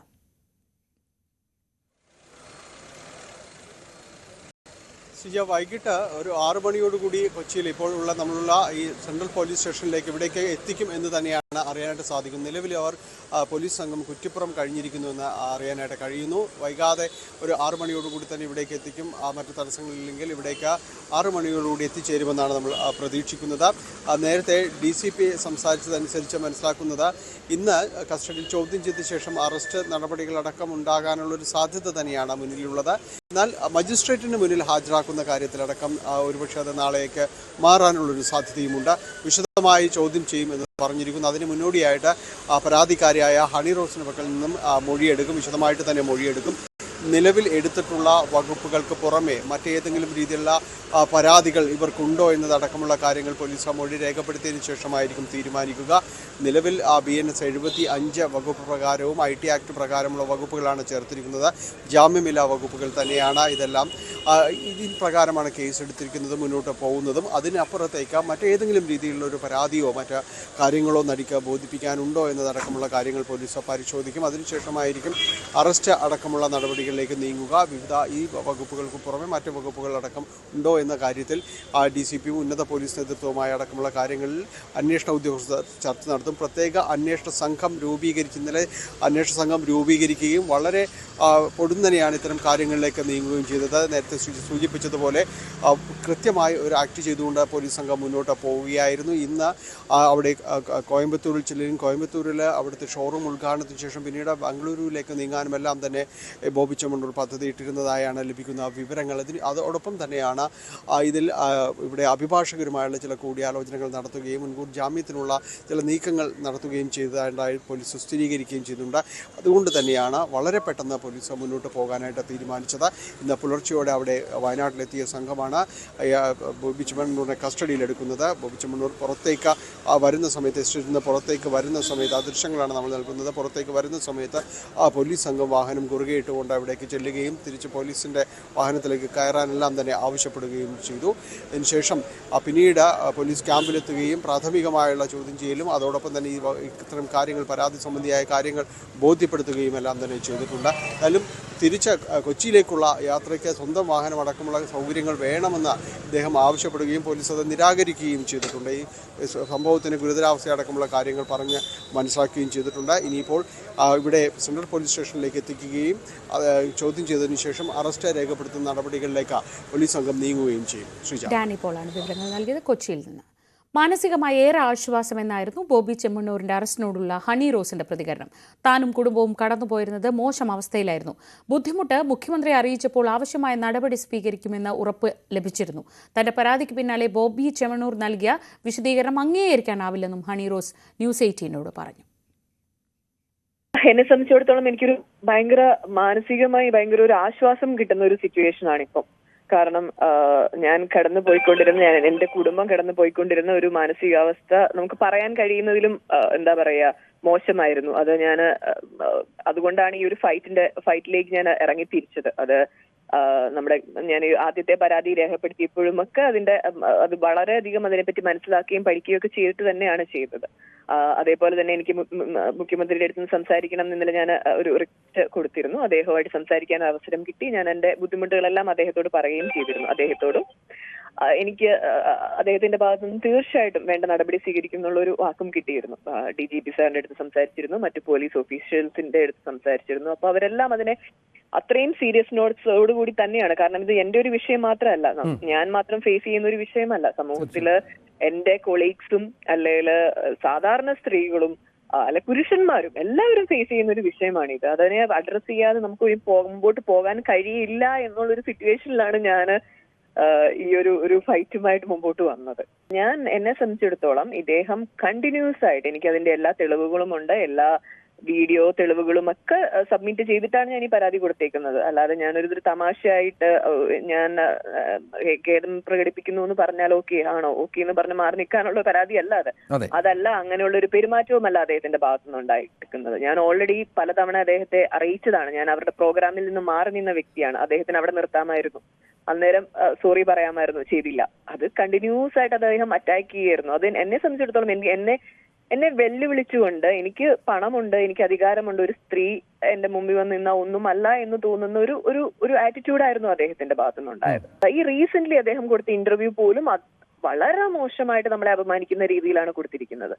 [SPEAKER 6] വൈകിട്ട് ഒരു 6 മണിയോടുകൂടി കൊച്ചിയിൽ ഇപ്പോഴുള്ള നമ്മളുള്ള ഈ സെൻട്രൽ പോലീസ് സ്റ്റേഷനിലേക്ക് ഇവിടേക്ക് എത്തിക്കും എന്ന് തന്നെയാണ് അറിയാനായിട്ട് സാധിക്കുന്നത്. നിലവിൽ അവർ പോലീസ് സംഘം കുറ്റിപ്പുറം കഴിഞ്ഞിരിക്കുന്നുവെന്ന് അറിയാനായിട്ട് കഴിയുന്നു. വൈകാതെ ഒരു 6 മണിയോടുകൂടി തന്നെ ഇവിടേക്ക് എത്തിക്കും. മറ്റു തടസ്സങ്ങളില്ലെങ്കിൽ ഇവിടേക്ക് 6 മണിയോടുകൂടി എത്തിച്ചേരുമെന്നാണ് നമ്മൾ പ്രതീക്ഷിക്കുന്നത്. നേരത്തെ DCP സംസാരിച്ചതനുസരിച്ച് മനസ്സിലാക്കുന്നത് ഇന്ന് കസ്റ്റഡിയിൽ ചോദ്യം ചെയ്ത ശേഷം അറസ്റ്റ് നടപടികളടക്കം ഉണ്ടാകാനുള്ളൊരു സാധ്യത തന്നെയാണ് മുന്നിലുള്ളത്. എന്നാൽ മജിസ്ട്രേറ്റിന് മുന്നിൽ ഹാജരാക്കുന്ന കാര്യത്തിലടക്കം ഒരുപക്ഷെ അത് നാളേക്ക് മാറാനുള്ളൊരു സാധ്യതയുമുണ്ട്. വിശദമായി ചോദ്യം ചെയ്യുമെന്ന് പറഞ്ഞിരിക്കുന്നു. അതിന് മുന്നോടിയായിട്ട് പരാതിക്കാരിയായ ഹണി റോസിന് പക്കൽ നിന്നും മൊഴിയെടുക്കും, വിശദമായിട്ട് തന്നെ മൊഴിയെടുക്കും. നിലവിൽ എടുത്തിട്ടുള്ള വകുപ്പുകൾക്ക് പുറമെ മറ്റേതെങ്കിലും രീതിയിലുള്ള പരാതികൾ ഇവർക്കുണ്ടോ എന്നതടക്കമുള്ള കാര്യങ്ങൾ പോലീസ് മൊഴി രേഖപ്പെടുത്തിയതിനു ശേഷമായിരിക്കും തീരുമാനിക്കുക. നിലവിൽ BNS 75 വകുപ്പ് പ്രകാരവും IT ആക്ട് പ്രകാരമുള്ള വകുപ്പുകളാണ് ചേർത്തിരിക്കുന്നത്. ജാമ്യമില്ലാ വകുപ്പുകൾ തന്നെയാണ് ഇതെല്ലാം. ഇതിൻ പ്രകാരമാണ് കേസ് എടുത്തിരിക്കുന്നത്, മുന്നോട്ട് പോകുന്നതും. അതിനപ്പുറത്തേക്ക് മറ്റേതെങ്കിലും രീതിയിലുള്ള ഒരു പരാതിയോ മറ്റ് കാര്യങ്ങളോ നടിക്ക് ബോധിപ്പിക്കാനുണ്ടോ എന്നതടക്കമുള്ള കാര്യങ്ങൾ പോലീസ് പരിശോധിക്കും. അതിനുശേഷമായിരിക്കും അറസ്റ്റ് അടക്കമുള്ള നടപടികളിലേക്ക് നീങ്ങുക. വിവിധ ഈ വകുപ്പുകൾക്ക് പുറമെ മറ്റ് വകുപ്പുകളടക്കം ഉണ്ടോ എന്ന കാര്യത്തിൽ DCPയും ഉന്നത പോലീസ് നേതൃത്വവുമായി അടക്കമുള്ള കാര്യങ്ങളിൽ അന്വേഷണ ഉദ്യോഗസ്ഥർ ചർച്ച നടത്തും. പ്രത്യേക അന്വേഷണ സംഘം ഇന്നലെ അന്വേഷണ സംഘം രൂപീകരിക്കുകയും വളരെ പൊടുന്നനെയാണ് ഇത്തരം കാര്യങ്ങളിലേക്ക് നീങ്ങുകയും ചെയ്തത്. നേരത്തെ നേരത്തെ സൂചിപ്പിച്ചതുപോലെ കൃത്യമായി ഒരു ആക്ട് ചെയ്തുകൊണ്ട് പോലീസ് സംഘം മുന്നോട്ട് പോവുകയായിരുന്നു. ഇന്ന് അവിടെ കോയമ്പത്തൂരിൽ ചിലരും കോയമ്പത്തൂരിൽ അവിടുത്തെ ഷോറൂം ഉദ്ഘാടനത്തിന് ശേഷം പിന്നീട് ബംഗളൂരുവിലേക്ക് നീങ്ങാനും എല്ലാം തന്നെ ബോബി ചെമ്മണ്ണൂർ പദ്ധതി ഇട്ടിരുന്നതായാണ് ലഭിക്കുന്ന വിവരങ്ങൾ. അതോടൊപ്പം തന്നെയാണ് ഇതിൽ ഇവിടെ അഭിഭാഷകരുമായുള്ള ചില കൂടിയാലോചനകൾ നടത്തുകയും മുൻകൂർ ജാമ്യത്തിനുള്ള ചില നീക്കങ്ങൾ നടത്തുകയും ചെയ്തതായി പോലീസ് സ്ഥിരീകരിക്കുകയും ചെയ്യുന്നുണ്ട്. അതുകൊണ്ട് തന്നെയാണ് വളരെ പെട്ടെന്ന് പോലീസ് മുന്നോട്ട് പോകാനായിട്ട് തീരുമാനിച്ചത്. ഇന്ന് പുലർച്ചെയോടെ അവിടെ വയനാട്ടിലെത്തിയ സംഘമാണ് ബോബി ചെമ്മണ്ണൂരിനെ കസ്റ്റഡിയിലെടുക്കുന്നത്. ബോബി ചെമ്മണ്ണൂർ പുറത്തേക്ക് വരുന്ന സമയത്ത് എസ്റ്റേറ്റിൽ നിന്ന് പുറത്തേക്ക് വരുന്ന സമയത്ത് ആ ദൃശ്യങ്ങളാണ് നമ്മൾ നൽകുന്നത്. പുറത്തേക്ക് വരുന്ന സമയത്ത് പോലീസ് സംഘം വാഹനം കുറുകെ ഇട്ടുകൊണ്ട് അവിടേക്ക് ചെല്ലുകയും തിരിച്ച് പോലീസിൻ്റെ വാഹനത്തിലേക്ക് കയറാനെല്ലാം തന്നെ ആവശ്യപ്പെടുകയും ചെയ്തു. അതിനുശേഷം പിന്നീട് പോലീസ് ക്യാമ്പിലെത്തുകയും പ്രാഥമികമായുള്ള ചോദ്യം ചെയ്യലും അതോടൊപ്പം തന്നെ ഇത്തരം കാര്യങ്ങൾ പരാതി സംബന്ധിയായ കാര്യങ്ങൾ ബോധ്യപ്പെടുത്തുകയും എല്ലാം തന്നെ ചെയ്തിട്ടുണ്ട്. എന്നാലും തിരിച്ച് കൊച്ചിയിലേക്കുള്ള യാത്രയ്ക്ക് സ്വന്തം വാഹനമടക്കമുള്ള സൗകര്യങ്ങൾ വേണമെന്ന് അദ്ദേഹം ആവശ്യപ്പെടുകയും പോലീസ് അത് നിരാകരിക്കുകയും ചെയ്തിട്ടുണ്ട്. ഈ സംഭവത്തിന് ഗുരുതരാവസ്ഥയടക്കമുള്ള കാര്യങ്ങൾ പറഞ്ഞ് മനസ്സിലാക്കുകയും ചെയ്തിട്ടുണ്ട്. ഇനിയിപ്പോൾ ഇവിടെ സെൻട്രൽ പോലീസ് സ്റ്റേഷനിലേക്ക് എത്തിക്കുകയും ചോദ്യം ചെയ്തതിനു ശേഷം അറസ്റ്റ് രേഖപ്പെടുത്തുന്ന നടപടികളിലേക്ക് പോലീസ് സംഘം നീങ്ങുകയും ചെയ്യും. ശ്രീജ,
[SPEAKER 1] ഡാനി പോളാണ് വിവരങ്ങൾ നൽകിയത് കൊച്ചിയിൽ നിന്ന്. മാനസികമായി ഏറെ ആശ്വാസമെന്നായിരുന്നു ബോബി ചെമ്മണ്ണൂരിന്റെ അറസ്റ്റിനോടുള്ള ഹണി റോസിന്റെ പ്രതികരണം. താനും കുടുംബവും കടന്നുപോയിരുന്നത് മോശം അവസ്ഥയിലായിരുന്നു. ബുദ്ധിമുട്ട് മുഖ്യമന്ത്രിയെ അറിയിച്ചപ്പോൾ ആവശ്യമായ നടപടി സ്വീകരിക്കുമെന്ന് ഉറപ്പ് ലഭിച്ചിരുന്നു. തന്റെ പരാതിക്ക് പിന്നാലെ ബോബി ചെമ്മണ്ണൂർ നൽകിയ വിശദീകരണം അംഗീകരിക്കാനാവില്ലെന്നും ഹണി റോസ് ന്യൂസ് 18നോട് പറഞ്ഞു.
[SPEAKER 2] എന്നെ സംബന്ധിച്ചിടത്തോളം എനിക്കൊരു മാനസികമായി ഭയങ്കര ഒരു ആശ്വാസം കിട്ടുന്ന ഒരു സിറ്റുവേഷൻ ആണിപ്പം. കാരണം ഞാൻ കടന്നു പോയിക്കൊണ്ടിരുന്ന എന്റെ കുടുംബം കടന്നു പോയിക്കൊണ്ടിരുന്ന ഒരു മാനസികാവസ്ഥ നമുക്ക് പറയാൻ കഴിയുന്നതിലും എന്താ പറയാ മോശമായിരുന്നു. അത് അതുകൊണ്ടാണ് ഈ ഒരു ഫൈറ്റിലേക്ക് ഞാൻ ഇറങ്ങി തിരിച്ചത്. ഞാൻ ആദ്യത്തെ പരാതി രേഖപ്പെടുത്തിയപ്പോഴും ഒക്കെ അത് വളരെയധികം അതിനെപ്പറ്റി മനസ്സിലാക്കുകയും പഠിക്കുകയും ഒക്കെ ചെയ്തിട്ട് തന്നെയാണ് ചെയ്തത്. അതേപോലെ തന്നെ എനിക്ക് മുഖ്യമന്ത്രിയുടെ അടുത്ത് നിന്ന് സംസാരിക്കണം എന്നല്ല ഞാൻ ഒരു റിക്വസ്റ്റ് കൊടുത്തിരുന്നു. അദ്ദേഹവുമായിട്ട് സംസാരിക്കാൻ അവസരം കിട്ടി. ഞാൻ എന്റെ ബുദ്ധിമുട്ടുകളെല്ലാം അദ്ദേഹത്തോട് പറയുകയും ചെയ്തിരുന്നു. അദ്ദേഹത്തോടും എനിക്ക് അദ്ദേഹത്തിന്റെ ഭാഗത്തു നിന്ന് തീർച്ചയായിട്ടും വേണ്ട നടപടി സ്വീകരിക്കും എന്നുള്ള ഒരു വാക്കും കിട്ടിയിരുന്നു. DGP സാറിന്റെ അടുത്ത് സംസാരിച്ചിരുന്നു, മറ്റു പോലീസ് ഓഫീഷ്യൽസിന്റെ അടുത്ത് സംസാരിച്ചിരുന്നു. അപ്പൊ അവരെല്ലാം അതിനെ അത്രയും സീരിയസ് നോട്ട്സോടുകൂടി തന്നെയാണ്. കാരണം ഇത് എന്റെ ഒരു വിഷയം മാത്രമല്ല, ഞാൻ മാത്രം ഫേസ് ചെയ്യുന്ന ഒരു വിഷയമല്ല. സമൂഹത്തില് എന്റെ കൊളീഗ്സും അല്ലെങ്കിൽ സാധാരണ സ്ത്രീകളും അല്ലെ പുരുഷന്മാരും എല്ലാവരും ഫേസ് ചെയ്യുന്ന ഒരു വിഷയമാണിത്. അതിനെ അഡ്രസ് ചെയ്യാതെ നമുക്ക് മുമ്പോട്ട് പോകാൻ കഴിയില്ല എന്നുള്ളൊരു സിറ്റുവേഷനിലാണ് ഞാൻ ഈ ഒരു ഫൈറ്റുമായിട്ട് മുമ്പോട്ട് വന്നത്. എന്നെ സംബന്ധിച്ചിടത്തോളം ഇദ്ദേഹം കണ്ടിന്യൂസ് ആയിട്ട് എനിക്ക് അതിന്റെ എല്ലാ തെളിവുകളും ഉണ്ട്. എല്ലാ വീഡിയോ തെളിവുകളും ഒക്കെ സബ്മിറ്റ് ചെയ്തിട്ടാണ് ഞാൻ ഈ പരാതി കൊടുത്തേക്കുന്നത്. അല്ലാതെ ഞാനൊരു തമാശയായിട്ട് ഞാൻ ഖേദം പ്രകടിപ്പിക്കുന്നു എന്ന് പറഞ്ഞാൽ ഓക്കെ ആണോ, ഓക്കെ എന്ന് പറഞ്ഞ് മാറി നിൽക്കാനുള്ള പരാതി അല്ല അതല്ല. അങ്ങനെയുള്ള ഒരു പെരുമാറ്റവുമല്ല അദ്ദേഹത്തിന്റെ ഭാഗത്തുനിന്ന് ഉണ്ടായിരിക്കുന്നത്. ഞാൻ ഓൾറെഡി പലതവണ അദ്ദേഹത്തെ അറിയിച്ചതാണ്. ഞാൻ അവരുടെ പ്രോഗ്രാമിൽ നിന്ന് മാറി നിന്ന വ്യക്തിയാണ്. അദ്ദേഹത്തിന് അവിടെ നിർത്താമായിരുന്നു, അന്നേരം സോറി പറയാമായിരുന്നു, ചെയ്തില്ല. അത് കണ്ടിന്യൂസ് ആയിട്ട് അദ്ദേഹം അറ്റാക്ക് ചെയ്യായിരുന്നു. അത് എന്നെ സംബന്ധിച്ചിടത്തോളം എന്നെ വെല്ലുവിളിച്ചുകൊണ്ട് എനിക്ക് പണമുണ്ട്, എനിക്ക് അധികാരമുണ്ട്, ഒരു സ്ത്രീ എന്റെ മുമ്പിൽ വന്ന് നിന്നാ ഒന്നുമല്ല എന്ന് തോന്നുന്ന ഒരു ആറ്റിറ്റ്യൂഡായിരുന്നു അദ്ദേഹത്തിന്റെ ഭാഗത്തുനിന്നുണ്ടായത്. ഈ റീസെന്റ് അദ്ദേഹം കൊടുത്ത ഇന്റർവ്യൂ പോലും വളരെ മോശമായിട്ട് നമ്മളെ അപമാനിക്കുന്ന രീതിയിലാണ് കൊടുത്തിരിക്കുന്നത്.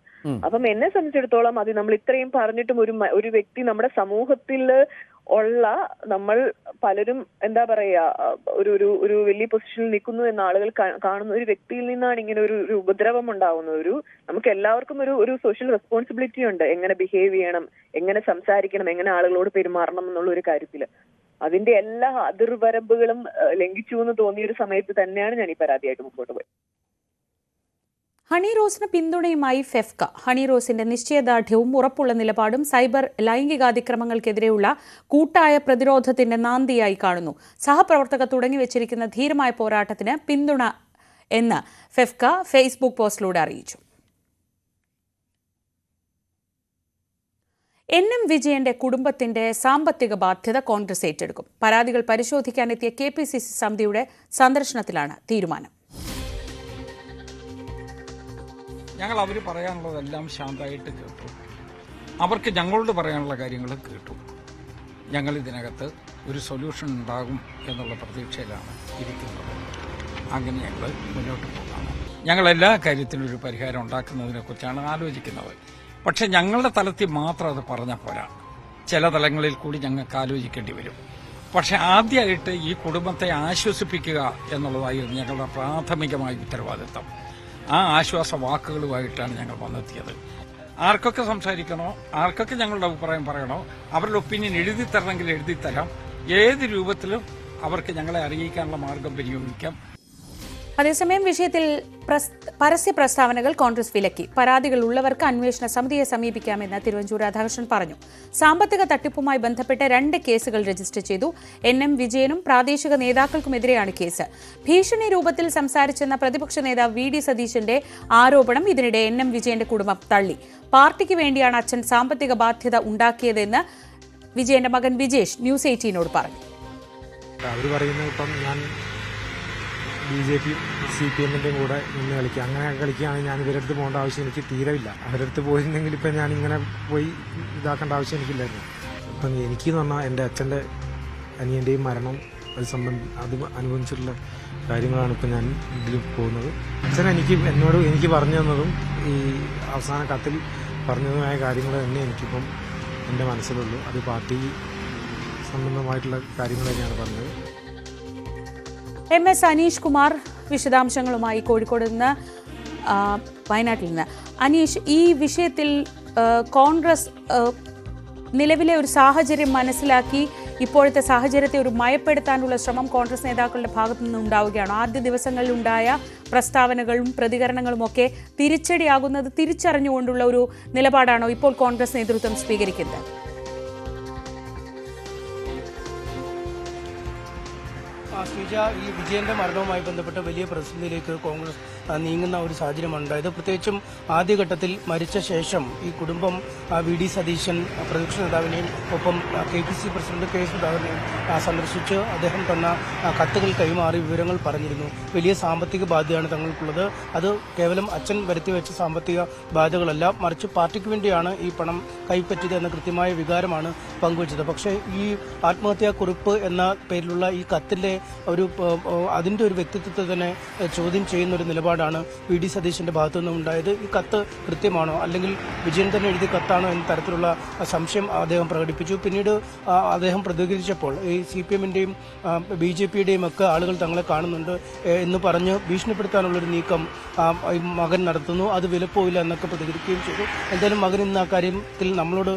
[SPEAKER 2] അപ്പം എന്നെ സംബന്ധിച്ചിടത്തോളം അത് നമ്മൾ ഇത്രയും പറഞ്ഞിട്ടും ഒരു വ്യക്തി നമ്മുടെ സമൂഹത്തിൽ നമ്മൾ പലരും എന്താ പറയാ ഒരു വലിയ പൊസിഷനിൽ നിൽക്കുന്നു എന്ന ആളുകൾ കാണുന്ന ഒരു വ്യക്തിയിൽ നിന്നാണ് ഇങ്ങനെ ഒരു ഉപദ്രവം ഉണ്ടാവുന്നത്. നമുക്ക് എല്ലാവർക്കും ഒരു സോഷ്യൽ റെസ്പോൺസിബിലിറ്റി ഉണ്ട്. എങ്ങനെ ബിഹേവ് ചെയ്യണം, എങ്ങനെ സംസാരിക്കണം, എങ്ങനെ ആളുകളോട് പെരുമാറണം എന്നുള്ള ഒരു കാര്യത്തില് അതിന്റെ എല്ലാ അതിർവരമ്പുകളും ലംഘിച്ചു എന്ന് തോന്നിയ ഒരു സമയത്ത് തന്നെയാണ് ഞാൻ ഈ പരാതിയായിട്ട് മുമ്പോട്ട് പോയത്.
[SPEAKER 1] ഹണി റോസിന് പിന്തുണയുമായി ഫെഫ്ക. ഹണി റോസിന്റെ നിശ്ചയദാർഢ്യവും ഉറപ്പുള്ള നിലപാടും സൈബർ ലൈംഗികാതിക്രമങ്ങൾക്കെതിരെയുള്ള കൂട്ടായ പ്രതിരോധത്തിന്റെ നാന്ദിയായി കാണുന്നു. സഹപ്രവർത്തകർ തുടങ്ങിവെച്ചിരിക്കുന്ന ധീരമായ പോരാട്ടത്തിന് പിന്തുണ എന്ന് ഫെഫ്ക ഫേസ്ബുക്ക് പോസ്റ്റിലൂടെ അറിയിച്ചു. NM വിജയന്റെ കുടുംബത്തിന്റെ സാമ്പത്തിക ബാധ്യത കോൺഗ്രസ് ഏറ്റെടുക്കും. പരാതികൾ പരിശോധിക്കാനെത്തിയ KPCC സമിതിയുടെ സന്ദർശനത്തിലാണ് തീരുമാനം.
[SPEAKER 7] ഞങ്ങൾ അവർ പറയാനുള്ളതെല്ലാം ശാന്തമായിട്ട് കേട്ടു. അവർക്ക് ഞങ്ങളോട് പറയാനുള്ള കാര്യങ്ങൾ കേട്ടു. ഞങ്ങൾ ഇതിനകത്ത് ഒരു സൊല്യൂഷൻ ഉണ്ടാകും എന്നുള്ള പ്രതീക്ഷയിലാണ് ഇരിക്കുന്നത്. അങ്ങനെ ഞങ്ങൾ മുന്നോട്ട് പോകാം. ഞങ്ങൾ എല്ലാ കാര്യത്തിനും ഒരു പരിഹാരം ഉണ്ടാക്കുന്നതിനെക്കുറിച്ചാണ് ആലോചിക്കുന്നത്. പക്ഷെ ഞങ്ങളുടെ തലത്തിൽ മാത്രം അത് പറഞ്ഞാൽ പോരാ. ചില തലങ്ങളിൽ കൂടി ഞങ്ങൾക്ക് ആലോചിക്കേണ്ടി വരും. പക്ഷെ ആദ്യമായിട്ട് ഈ കുടുംബത്തെ ആശ്വസിപ്പിക്കുക എന്നുള്ളതായിരുന്നു ഞങ്ങളുടെ പ്രാഥമികമായ ഉത്തരവാദിത്തം. ആ ആശ്വാസ വാക്കുകളുമായിട്ടാണ് ഞങ്ങൾ വന്നെത്തിയത്. ആർക്കൊക്കെ സംസാരിക്കണോ, ആർക്കൊക്കെ ഞങ്ങളുടെ അഭിപ്രായം പറയണോ, അവരുടെ ഒപ്പീനിയൻ എഴുതി തരണമെങ്കിൽ എഴുതി തരാം. ഏത് രൂപത്തിലും അവർക്ക് ഞങ്ങളെ അറിയിക്കാനുള്ള മാർഗം വിനിയോഗിക്കാം.
[SPEAKER 1] അതേസമയം വിഷയത്തിൽ പരസ്യ പ്രസ്താവനകൾ കോൺഗ്രസ് വിലക്കി. പരാതികൾ ഉള്ളവർക്ക് അന്വേഷണ സമിതിയെ സമീപിക്കാമെന്ന് തിരുവഞ്ചൂർ രാധാകൃഷ്ണൻ പറഞ്ഞു. സാമ്പത്തിക തട്ടിപ്പുമായി ബന്ധപ്പെട്ട് 2 കേസുകൾ രജിസ്റ്റർ ചെയ്തു. NM വിജയനും പ്രാദേശിക നേതാക്കൾക്കുമെതിരെയാണ് കേസ്. ഭീഷണി രൂപത്തിൽ സംസാരിച്ചെന്ന പ്രതിപക്ഷ നേതാവ് VD സതീശന്റെ ആരോപണം ഇതിനിടെ NM വിജയന്റെ കുടുംബം തള്ളി. പാർട്ടിക്ക് വേണ്ടിയാണ് അച്ഛൻ സാമ്പത്തിക ബാധ്യത ഉണ്ടാക്കിയതെന്ന് വിജയന്റെ മകൻ വിജേഷ് ന്യൂസ് 18നോട് പറഞ്ഞു.
[SPEAKER 3] അവർ പറയുന്നത് ഇപ്പം ഞാൻ BJP CPM കൂടെ നിന്ന് കളിക്കുക, അങ്ങനെ കളിക്കുകയാണെങ്കിൽ ഞാൻ ഇവരുടെ അടുത്ത് പോകേണ്ട ആവശ്യം എനിക്ക് തീരവില്ല. അവരുടെ അടുത്ത് പോയിരുന്നെങ്കിൽ ഇപ്പം ഞാൻ ഇങ്ങനെ പോയി ഇതാക്കേണ്ട ആവശ്യം എനിക്കില്ലായിരുന്നു. അപ്പം എനിക്കെന്ന് പറഞ്ഞാൽ എൻ്റെ അച്ഛൻ്റെ അനിയൻ്റെയും മരണം അത് അനുഭവിച്ചിട്ടുള്ള കാര്യങ്ങളാണ് ഇപ്പം ഞാൻ ഇതിൽ പോകുന്നത്. അച്ഛൻ എനിക്ക് പറഞ്ഞു തന്നതും ഈ അവസാന കത്തിൽ പറഞ്ഞതുമായ കാര്യങ്ങൾ തന്നെ എനിക്കിപ്പം എൻ്റെ മനസ്സിലുള്ളൂ. അത് പാർട്ടി സംബന്ധമായിട്ടുള്ള കാര്യങ്ങൾ തന്നെയാണ് പറഞ്ഞത്.
[SPEAKER 1] MS അനീഷ് കുമാർ വിശദാംശങ്ങളുമായി കോഴിക്കോട് നിന്ന്, വയനാട്ടിൽ നിന്ന്. അനീഷ്, ഈ വിഷയത്തിൽ കോൺഗ്രസ് നിലവിലെ ഒരു സാഹചര്യം മനസ്സിലാക്കി ഇപ്പോഴത്തെ സാഹചര്യത്തെ ഒരു മയപ്പെടുത്താനുള്ള ശ്രമം കോൺഗ്രസ് നേതാക്കളുടെ ഭാഗത്തു നിന്ന് ഉണ്ടാവുകയാണ്. ആദ്യ ദിവസങ്ങളിലുണ്ടായ പ്രസ്താവനകളും പ്രതികരണങ്ങളും ഒക്കെ തിരിച്ചടിയാകുന്നത് തിരിച്ചറിഞ്ഞുകൊണ്ടുള്ള ഒരു നിലപാടാണോ ഇപ്പോൾ കോൺഗ്രസ് നേതൃത്വം സ്വീകരിക്കുന്നത്?
[SPEAKER 8] ശ്രീജ, ഈ വിജയന്റെ മരണവുമായി ബന്ധപ്പെട്ട് വലിയ പ്രതിസന്ധിയിലേക്ക് കോൺഗ്രസ് നീങ്ങുന്ന ഒരു സാഹചര്യമാണ് ഉണ്ടായത്. പ്രത്യേകിച്ചും ആദ്യഘട്ടത്തിൽ മരിച്ച ശേഷം ഈ കുടുംബം VD സതീശൻ പ്രതിപക്ഷ നേതാവിനെയും ഒപ്പം KPC പ്രസിഡന്റ് K സുധാകരനെയും സന്ദർശിച്ച് അദ്ദേഹം തന്ന കത്തുകൾ കൈമാറി വിവരങ്ങൾ പറഞ്ഞിരുന്നു. വലിയ സാമ്പത്തിക ബാധ്യതയാണ് തങ്ങൾക്കുള്ളത്. അത് കേവലം അച്ഛൻ വരുത്തിവെച്ച സാമ്പത്തിക ബാധ്യതകളല്ല, മറിച്ച് പാർട്ടിക്ക് വേണ്ടിയാണ് ഈ പണം കൈപ്പറ്റിയത് എന്ന കൃത്യമായ വികാരമാണ് പങ്കുവച്ചത്. പക്ഷേ ഈ ആത്മഹത്യാക്കുറിപ്പ് എന്ന പേരിലുള്ള ഈ കത്തിന്റെ അതിന്റെ ഒരു വ്യക്തിത്വത്തെ തന്നെ ചോദ്യം ചെയ്യുന്ന ഒരു നിലപാടാണ് VD സതീശന്റെ ഭാഗത്തുനിന്നും ഉണ്ടായത്. ഈ കത്ത് കൃത്യമാണോ, അല്ലെങ്കിൽ വിജയൻ തന്നെ എഴുതിയ കത്താണോ എന്ന തരത്തിലുള്ള സംശയം അദ്ദേഹം പ്രകടിപ്പിച്ചു. പിന്നീട് അദ്ദേഹം പ്രതികരിച്ചപ്പോൾ ഈ CPMന്റെയും BJPയുടെയും ഒക്കെ ആളുകൾ തങ്ങളെ കാണുന്നുണ്ട് എന്ന് പറഞ്ഞ് ഭീഷണിപ്പെടുത്താനുള്ളൊരു നീക്കം മകൻ നടത്തുന്നു, അത് വിലപ്പോയില്ല എന്നൊക്കെ പ്രതികരിക്കുകയും ചെയ്തു. എന്തായാലും മകൻ ഇന്ന് ആ കാര്യത്തിൽ നമ്മളോട്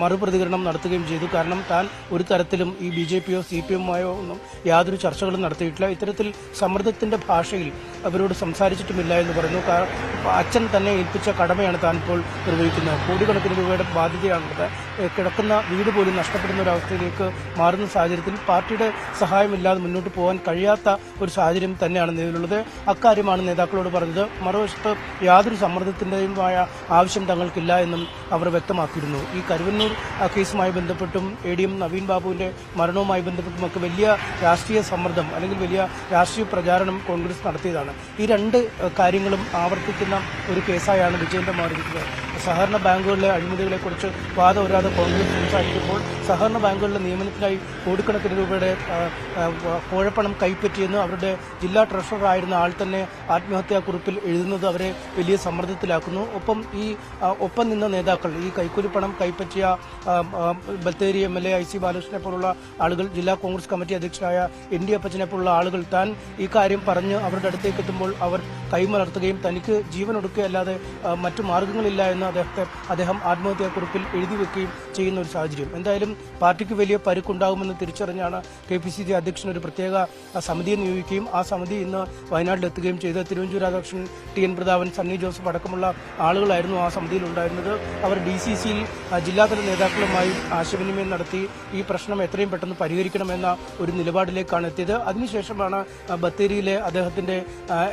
[SPEAKER 8] മറുപ്രതികരണം നടത്തുകയും ചെയ്തു. കാരണം താൻ ഒരു തരത്തിലും ഈ BJPയോ CPMയോ ഒന്നും യാതൊരു ചർച്ചകളും നടത്തിയിട്ടില്ല, ഇത്തരത്തിൽ സമ്മർദ്ദത്തിന്റെ ഭാഷയിൽ അവരോട് സംസാരിച്ചിട്ടുമില്ല എന്ന് പറയുന്നു. അച്ഛൻ തന്നെ ഏൽപ്പിച്ച കടമയാണ് താൻ ഇപ്പോൾ നിർവഹിക്കുന്നത്. കോടിക്കണക്കിന് രൂപയുടെ ബാധ്യതയാണുള്ളത്. കിടക്കുന്ന വീട് പോലും നഷ്ടപ്പെടുന്ന ഒരു അവസ്ഥയിലേക്ക് മാറുന്ന സാഹചര്യത്തിൽ പാർട്ടിയുടെ സഹായമില്ലാതെ മുന്നോട്ട് പോകാൻ കഴിയാത്ത ഒരു സാഹചര്യം തന്നെയാണ് നിലവിലുള്ളത്. അക്കാര്യമാണ് നേതാക്കളോട് പറഞ്ഞത്. മറുവശത്ത് യാതൊരു സമ്മർദ്ദത്തിന്റെയുമായ ആവശ്യം തങ്ങൾക്കില്ല എന്നും അവർ വ്യക്തമാക്കിയിരുന്നു. ഈ കരുവന്നൂർ കേസുമായി ബന്ധപ്പെട്ടും ADM നവീൻ ബാബുവിന്റെ മരണവുമായി ബന്ധപ്പെട്ടുമൊക്കെ വലിയ രാഷ്ട്രീയ സമ്മർദ്ദം അല്ലെങ്കിൽ വലിയ രാഷ്ട്രീയ പ്രചാരണം കോൺഗ്രസ് നടത്തിയതാണ്. ഈ 2 കാര്യങ്ങളും ആവർത്തിക്കുന്ന ഒരു കേസായാണ് വിജയന്റെ മാറിയിരിക്കുന്നത്. സഹകരണ ബാങ്കുകളിലെ അഴിമതികളെക്കുറിച്ച് വാദവരാതെ കോൺഗ്രസ് സംസാരിക്കുമ്പോൾ സഹകരണ ബാങ്കുകളുടെ നിയമനത്തിനായി കോടിക്കണക്കിന് രൂപയുടെ കോഴപ്പണം കൈപ്പറ്റിയെന്ന് അവരുടെ ജില്ലാ ട്രഷററായിരുന്ന ആൾ തന്നെ ആത്മഹത്യാക്കുറിപ്പിൽ എഴുതുന്നത് അവരെ വലിയ സമ്മർദ്ദത്തിലാക്കുന്നു. ഒപ്പം നിന്ന നേതാക്കൾ, ഈ കൈക്കൂലിപ്പണം കൈപ്പറ്റിയ ബത്തേരി MLA IC ബാലകൃഷ്ണനെ പോലുള്ള ആളുകൾ, ജില്ലാ കോൺഗ്രസ് കമ്മിറ്റി അധ്യക്ഷനായ ND അപ്പച്ചനെ പോലുള്ള ആളുകൾ താൻ ഈ കാര്യം പറഞ്ഞ് അവരുടെ അടുത്തേക്ക് എത്തുമ്പോൾ അവർ കൈമലർത്തുകയും തനിക്ക് ജീവനൊടുക്കുകയല്ലാതെ മറ്റു മാർഗങ്ങളില്ല എന്ന് അദ്ദേഹം ആത്മഹത്യാക്കുറിപ്പിൽ എഴുതി വെക്കുകയും ചെയ്യുന്ന ഒരു സാഹചര്യം. എന്തായാലും പാർട്ടിക്ക് വലിയ പരുക്കുണ്ടാകുമെന്ന് തിരിച്ചറിഞ്ഞാണ് KPCC അധ്യക്ഷൻ ഒരു പ്രത്യേക സമിതിയെ നിയോഗിക്കുകയും ആ സമിതി ഇന്ന് വയനാട്ടിലെത്തുകയും ചെയ്ത് തിരുവഞ്ചൂർ രാധാകൃഷ്ണൻ, TN പ്രതാപൻ, സണ്ണി ജോസഫ് അടക്കമുള്ള ആളുകളായിരുന്നു ആ സമിതിയിൽ ഉണ്ടായിരുന്നത്. അവർ DCCയിൽ ജില്ലാതല നേതാക്കളുമായി ആശയവിനിമയം നടത്തി ഈ പ്രശ്നം എത്രയും പെട്ടെന്ന് പരിഹരിക്കണമെന്ന ഒരു നിലപാടിലേക്കാണ് എത്തിയത്. അതിനുശേഷമാണ് ബത്തേരിയിലെ അദ്ദേഹത്തിന്റെ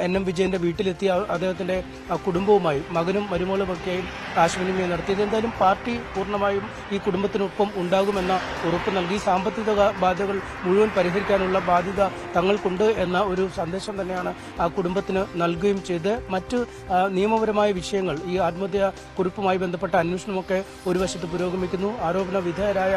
[SPEAKER 8] NM വിജയന്റെ വീട്ടിലെത്തിയ അദ്ദേഹത്തിന്റെ കുടുംബവുമായി, മകനും മരുമോളുമൊക്കെയും ആശയവിനിമയം നടത്തിയത്. എന്തായാലും പാർട്ടി പൂർണ്ണമായും ഈ കുടുംബത്തിനൊപ്പം ഉണ്ടാകുമെന്ന ഉറപ്പ് നൽകി. സാമ്പത്തിക ബാധ്യതകൾ മുഴുവൻ പരിഹരിക്കാനുള്ള ബാധ്യത തങ്ങൾക്കുണ്ട് എന്ന ഒരു സന്ദേശം തന്നെയാണ് ആ കുടുംബത്തിന് നൽകുകയും ചെയ്ത് മറ്റ് നിയമപരമായ വിഷയങ്ങൾ, ഈ ആത്മഹത്യാ കുറിപ്പുമായി ബന്ധപ്പെട്ട അന്വേഷണമൊക്കെ ഒരു വശത്ത് പുരോഗമിക്കുന്നു. ആരോപണ വിധേയരായ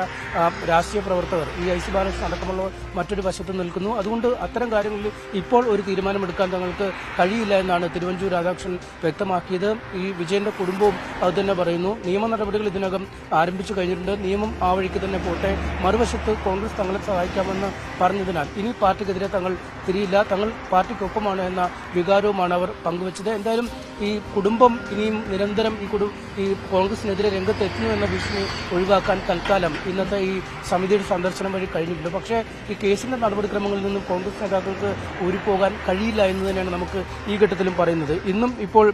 [SPEAKER 8] രാഷ്ട്രീയ പ്രവർത്തകർ, ഈ IC ബാലകൃഷ്ണൻ അടക്കമുള്ളവർ മറ്റൊരു വശത്ത് നിൽക്കുന്നു. അതുകൊണ്ട് അത്തരം കാര്യങ്ങളിൽ ഇപ്പോൾ ഒരു തീരുമാനമെടുക്കാൻ തങ്ങൾക്ക് കഴിയില്ല എന്നാണ് തിരുവഞ്ചൂർ രാധാകൃഷ്ണൻ വ്യക്തമാക്കിയത്. ഈ വിജയന്റെ കുടുംബവും അതുതന്നെ പറയുന്നു. നിയമ നടപടികൾ ഇതിനകം ആരംഭിച്ചു കഴിഞ്ഞിട്ടുണ്ട്. നിയമം ആ വഴിക്ക് തന്നെ പോട്ടെ. മറുവശത്ത് കോൺഗ്രസ് തങ്ങളെ സഹായിക്കാമെന്ന് പറഞ്ഞതിനാൽ ഇനി പാർട്ടിക്കെതിരെ തങ്ങൾ തിരിയില്ല, തങ്ങൾ പാർട്ടിക്കൊപ്പമാണ് എന്ന വികാരവുമാണ് അവർ പങ്കുവച്ചത്. എന്തായാലും ഈ കുടുംബം ഇനിയും നിരന്തരം ഈ കോൺഗ്രസിനെതിരെ രംഗത്തെത്തുന്നു എന്ന ഭീഷണി ഒഴിവാക്കാൻ തൽക്കാലം ഇന്നത്തെ ഈ സമിതിയുടെ സന്ദർശനം വഴി കഴിഞ്ഞിട്ടുണ്ട്. പക്ഷേ ഈ കേസിന്റെ നടപടിക്രമങ്ങളിൽ നിന്നും കോൺഗ്രസ് നേതാക്കൾക്ക് ഊരിപ്പോകാൻ കഴിയില്ല എന്ന് തന്നെയാണ് നമുക്ക് ഈ ഘട്ടത്തിലും പറയുന്നത്. ഇന്നും ഇപ്പോൾ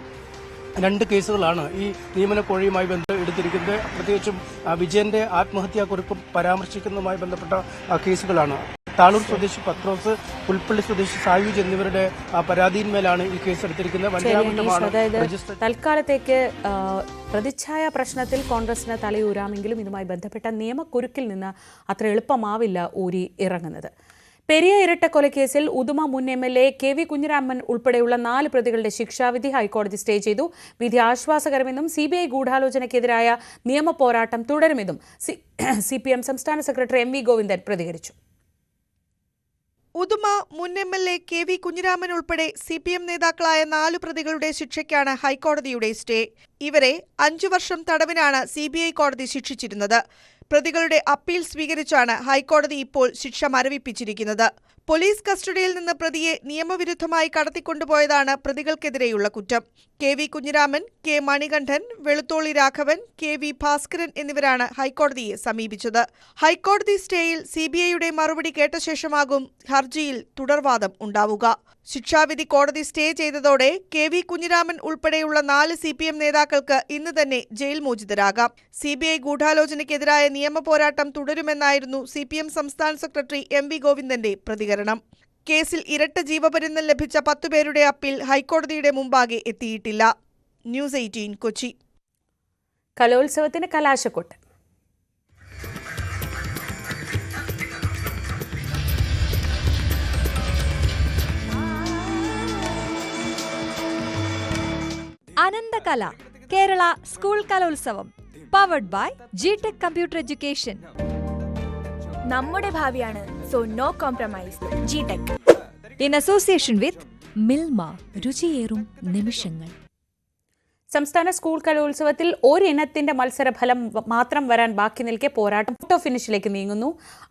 [SPEAKER 8] 2 കേസുകളാണ് ഈ നിയമനക്കോഴയുമായി എടുത്തിരിക്കുന്നത്. പ്രത്യേകിച്ചും വിജയന്റെ ആത്മഹത്യാക്കുറിപ്പ് പരാമർശിക്കുന്നതുമായി ബന്ധപ്പെട്ട കേസുകളാണ്. താളൂർ സ്വദേശി പത്രോസ്, പുൽപ്പള്ളി സ്വദേശി സായുജ് എന്നിവരുടെ പരാതിയിന്മേലാണ് ഈ കേസ് എടുത്തിരിക്കുന്നത്.
[SPEAKER 1] തൽക്കാലത്തേക്ക് പ്രതിച്ഛായ പ്രശ്നത്തിൽ കോൺഗ്രസിന് തലയൂരാമെങ്കിലും ഇതുമായി ബന്ധപ്പെട്ട നിയമക്കുരുക്കിൽ നിന്ന് അത്ര എളുപ്പമാവില്ല ഊരി ഇറങ്ങുന്നത്. പെരിയ ഇരട്ടക്കൊലക്കേസിൽ ഉദുമ മുൻ MLA KV കുഞ്ഞിരാമൻ ഉൾപ്പെടെയുള്ള 4 പ്രതികളുടെ ശിക്ഷാവിധി ഹൈക്കോടതി സ്റ്റേ ചെയ്തു. വിധി ആശ്വാസകരമെന്നും CBI ഗൂഢാലോചനയ്ക്കെതിരായ നിയമ പോരാട്ടം തുടരുമെന്നും CPM സംസ്ഥാന സെക്രട്ടറി MV ഗോവിന്ദൻ പ്രതികരിച്ചു.
[SPEAKER 9] ഉദുമ മുൻ MLA KV കുഞ്ഞിരാമൻ ഉൾപ്പെടെ CPM നേതാക്കളായ 4 പ്രതികളുടെ ശിക്ഷയ്ക്കാണ് ഹൈക്കോടതിയുടെ സ്റ്റേ. ഇവരെ 5 വർഷം തടവിനാണ് CBI കോടതി ശിക്ഷിച്ചിരുന്നത്. പ്രതികളുടെ അപ്പീൽ സ്വീകരിച്ചാണ് ഹൈക്കോടതി ഇപ്പോൾ ശിക്ഷ മരവിപ്പിച്ചിരിക്കുന്നത്. പോലീസ് കസ്റ്റഡിയിൽ നിന്ന് പ്രതിയെ നിയമവിരുദ്ധമായി കടത്തിക്കൊണ്ടുപോയതാണ് പ്രതികൾക്കെതിരെയുള്ള കുറ്റം. KV Kunhiraman, K Manikandan, Velutholi Raghavan, KV Bhaskaran എന്നിവരാണ് ഹൈക്കോടതിയെ സമീപിച്ചത്. ഹൈക്കോടതി സ്റ്റേയിൽ CBIയുടെ മറുപടി കേട്ട ശേഷമാകും ഹർജിയിൽ തുടർവാദം ഉണ്ടാവുക. ശിക്ഷാവിധി കോടതി സ്റ്റേ ചെയ്തതോടെ KV കുഞ്ഞിരാമൻ ഉൾപ്പെടെയുള്ള 4 CPM നേതാക്കൾക്ക് ഇന്ന് തന്നെ ജയിൽ മോചിതരാകാം. CBI ഗൂഢാലോചനയ്ക്കെതിരായ നിയമ പോരാട്ടം തുടരുമെന്നായിരുന്നു CPM സംസ്ഥാന സെക്രട്ടറി MV ഗോവിന്ദന്റെ പ്രതികരണം. കേസിൽ ഇരട്ട ജീവപര്യന്തം ലഭിച്ച 10 പേരുടെ അപ്പീൽ ഹൈക്കോടതിയുടെ മുമ്പാകെ എത്തിയിട്ടില്ല. ന്യൂസ് 18 കൊച്ചി.
[SPEAKER 1] കലോത്സവത്തിന് കലാശക്കൊട്ട്.
[SPEAKER 10] അനന്തകല കേരള സ്കൂൾ കലോത്സവം powered by GTech computer education.
[SPEAKER 11] നമ്മുടെ ഭാവിയാണ്, so no compromise. GTech
[SPEAKER 10] in association with Milma, രുചിയേറും നിമിഷങ്ങൾ.
[SPEAKER 1] സംസ്ഥാന സ്കൂൾ കലോത്സവത്തിൽ ഒരിനത്തിന്റെ മത്സരഫലം മാത്രം വരാൻ ബാക്കി നിൽക്കെ പോരാട്ടം ഫോട്ടോ ഫിനിഷിലേക്ക് നീങ്ങുന്നു.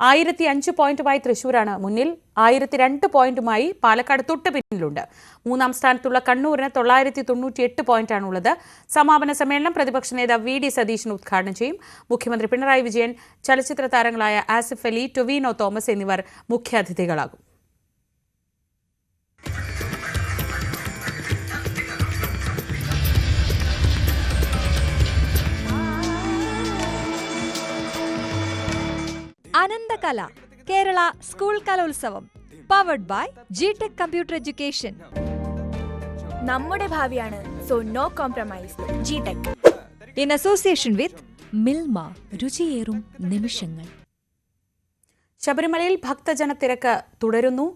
[SPEAKER 1] 1005 പോയിന്റുമായി തൃശൂരാണ് മുന്നിൽ. 1002 പോയിന്റുമായി പാലക്കാട് തൊട്ട് പിന്നിലുണ്ട്. 3-ാം സ്ഥാനത്തുള്ള കണ്ണൂരിന് 998 പോയിന്റാണുള്ളത്. സമാപന സമ്മേളനം പ്രതിപക്ഷ നേതാവ് VD സതീശൻ ഉദ്ഘാടനം ചെയ്യും. മുഖ്യമന്ത്രി പിണറായി വിജയൻ, ചലച്ചിത്ര താരങ്ങളായ ആസിഫ് അലി, ടൊവിനോ തോമസ് എന്നിവർ മുഖ്യാതിഥികളാകും.
[SPEAKER 10] അനന്തകല കേരള സ്കൂൾ കലോത്സവം powered by GTech computer education.
[SPEAKER 11] നമ്മുടെ ഭാവിയാണ്, so no compromise. GTech
[SPEAKER 10] in association with Milma, രുചിയേറും നിമിഷങ്ങൾ.
[SPEAKER 1] ശബരിമലയിൽ ഭക്തജന തിരക്ക് തുടരുന്നു.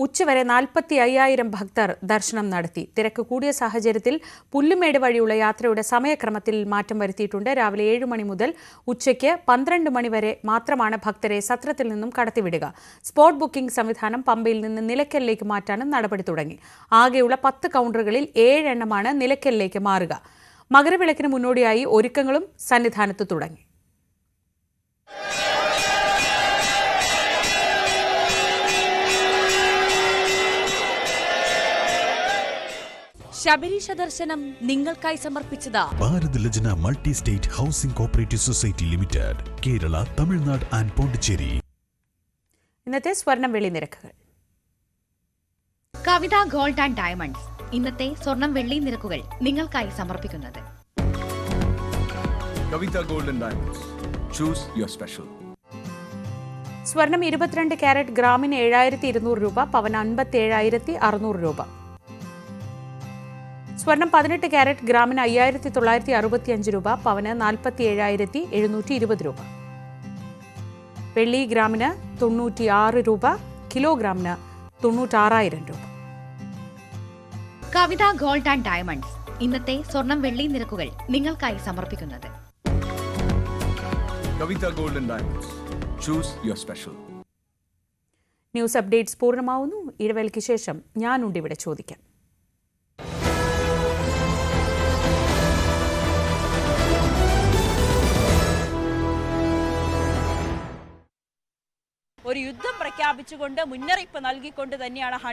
[SPEAKER 1] ഉച്ചവരെ 45,000 ഭക്തർ ദർശനം നടത്തി. തിരക്ക് കൂടിയ സാഹചര്യത്തിൽ പുല്ലുമേട് വഴിയുള്ള യാത്രയുടെ സമയക്രമത്തിൽ മാറ്റം വരുത്തിയിട്ടുണ്ട്. രാവിലെ 7 മണി മുതൽ ഉച്ചയ്ക്ക് 12 മണി വരെ മാത്രമാണ് ഭക്തരെ സത്രത്തിൽ നിന്നും കടത്തിവിടുക. സ്പോട്ട് ബുക്കിംഗ് സംവിധാനം പമ്പയിൽ നിന്ന് നിലയ്ക്കലിലേക്ക് മാറ്റാനും നടപടി തുടങ്ങി. ആകെയുള്ള 10 കൗണ്ടറുകളിൽ 7 എണ്ണമാണ് നിലയ്ക്കലിലേക്ക് മാറുക. മകരവിളക്കിന് മുന്നോടിയായി ഒരുക്കങ്ങളും സന്നിധാനത്ത് തുടങ്ങി.
[SPEAKER 12] ശബരീശ ദർശനം നിങ്ങൾക്കായി സമർപ്പിച്ചത്
[SPEAKER 13] Bharat Lajna multi state housing cooperative society limited, Kerala, Tamil Nadu and Pondicherry.
[SPEAKER 1] ഇന്നത്തെ സ്വർണം വെള്ളി നിരക്കുകൾ.
[SPEAKER 14] കവിത ഗോൾഡ് ആൻഡ് ഡയമണ്ട്സ് ഇന്നത്തെ സ്വർണം വെള്ളി നിരക്കുകൾ നിങ്ങൾക്കായി സമർപ്പിക്കുന്നത്
[SPEAKER 15] Kavitha gold and diamonds. Choose your special.
[SPEAKER 1] സ്വർണം 22 കാരറ്റ് ഗ്രാമിന് 7,200 രൂപ, പവന് 57,600 രൂപ. സ്വർണം 18 കാരറ്റ് ഗ്രാമിന് 5,965 രൂപ, പവന് 47,720 രൂപ. വെള്ളി ഗ്രാമിന് 96 രൂപ, കിലോഗ്രാമിന് 96,000 രൂപ.
[SPEAKER 14] കവിത ഗോൾഡ് ആൻഡ് ഡയമണ്ട്സ് ഇന്നത്തെ സ്വർണം വെള്ളി നിരക്കുകൾ നിങ്ങൾക്കായി സമർപ്പിക്കുന്നത്
[SPEAKER 15] Kavitha gold and diamonds. Choose your special.
[SPEAKER 1] News updates പൂർണ്ണമാവുന്നു. ഇടവേളയ്ക്ക് ശേഷം ഞാനുണ്ട് ഇവിടെ ചോദിക്കാം.
[SPEAKER 12] ഒരു യുദ്ധം പ്രഖ്യാപിച്ചുകൊണ്ട് മുന്നറിയിപ്പ് നൽകിക്കൊണ്ട് തന്നെയാണ് ഹണി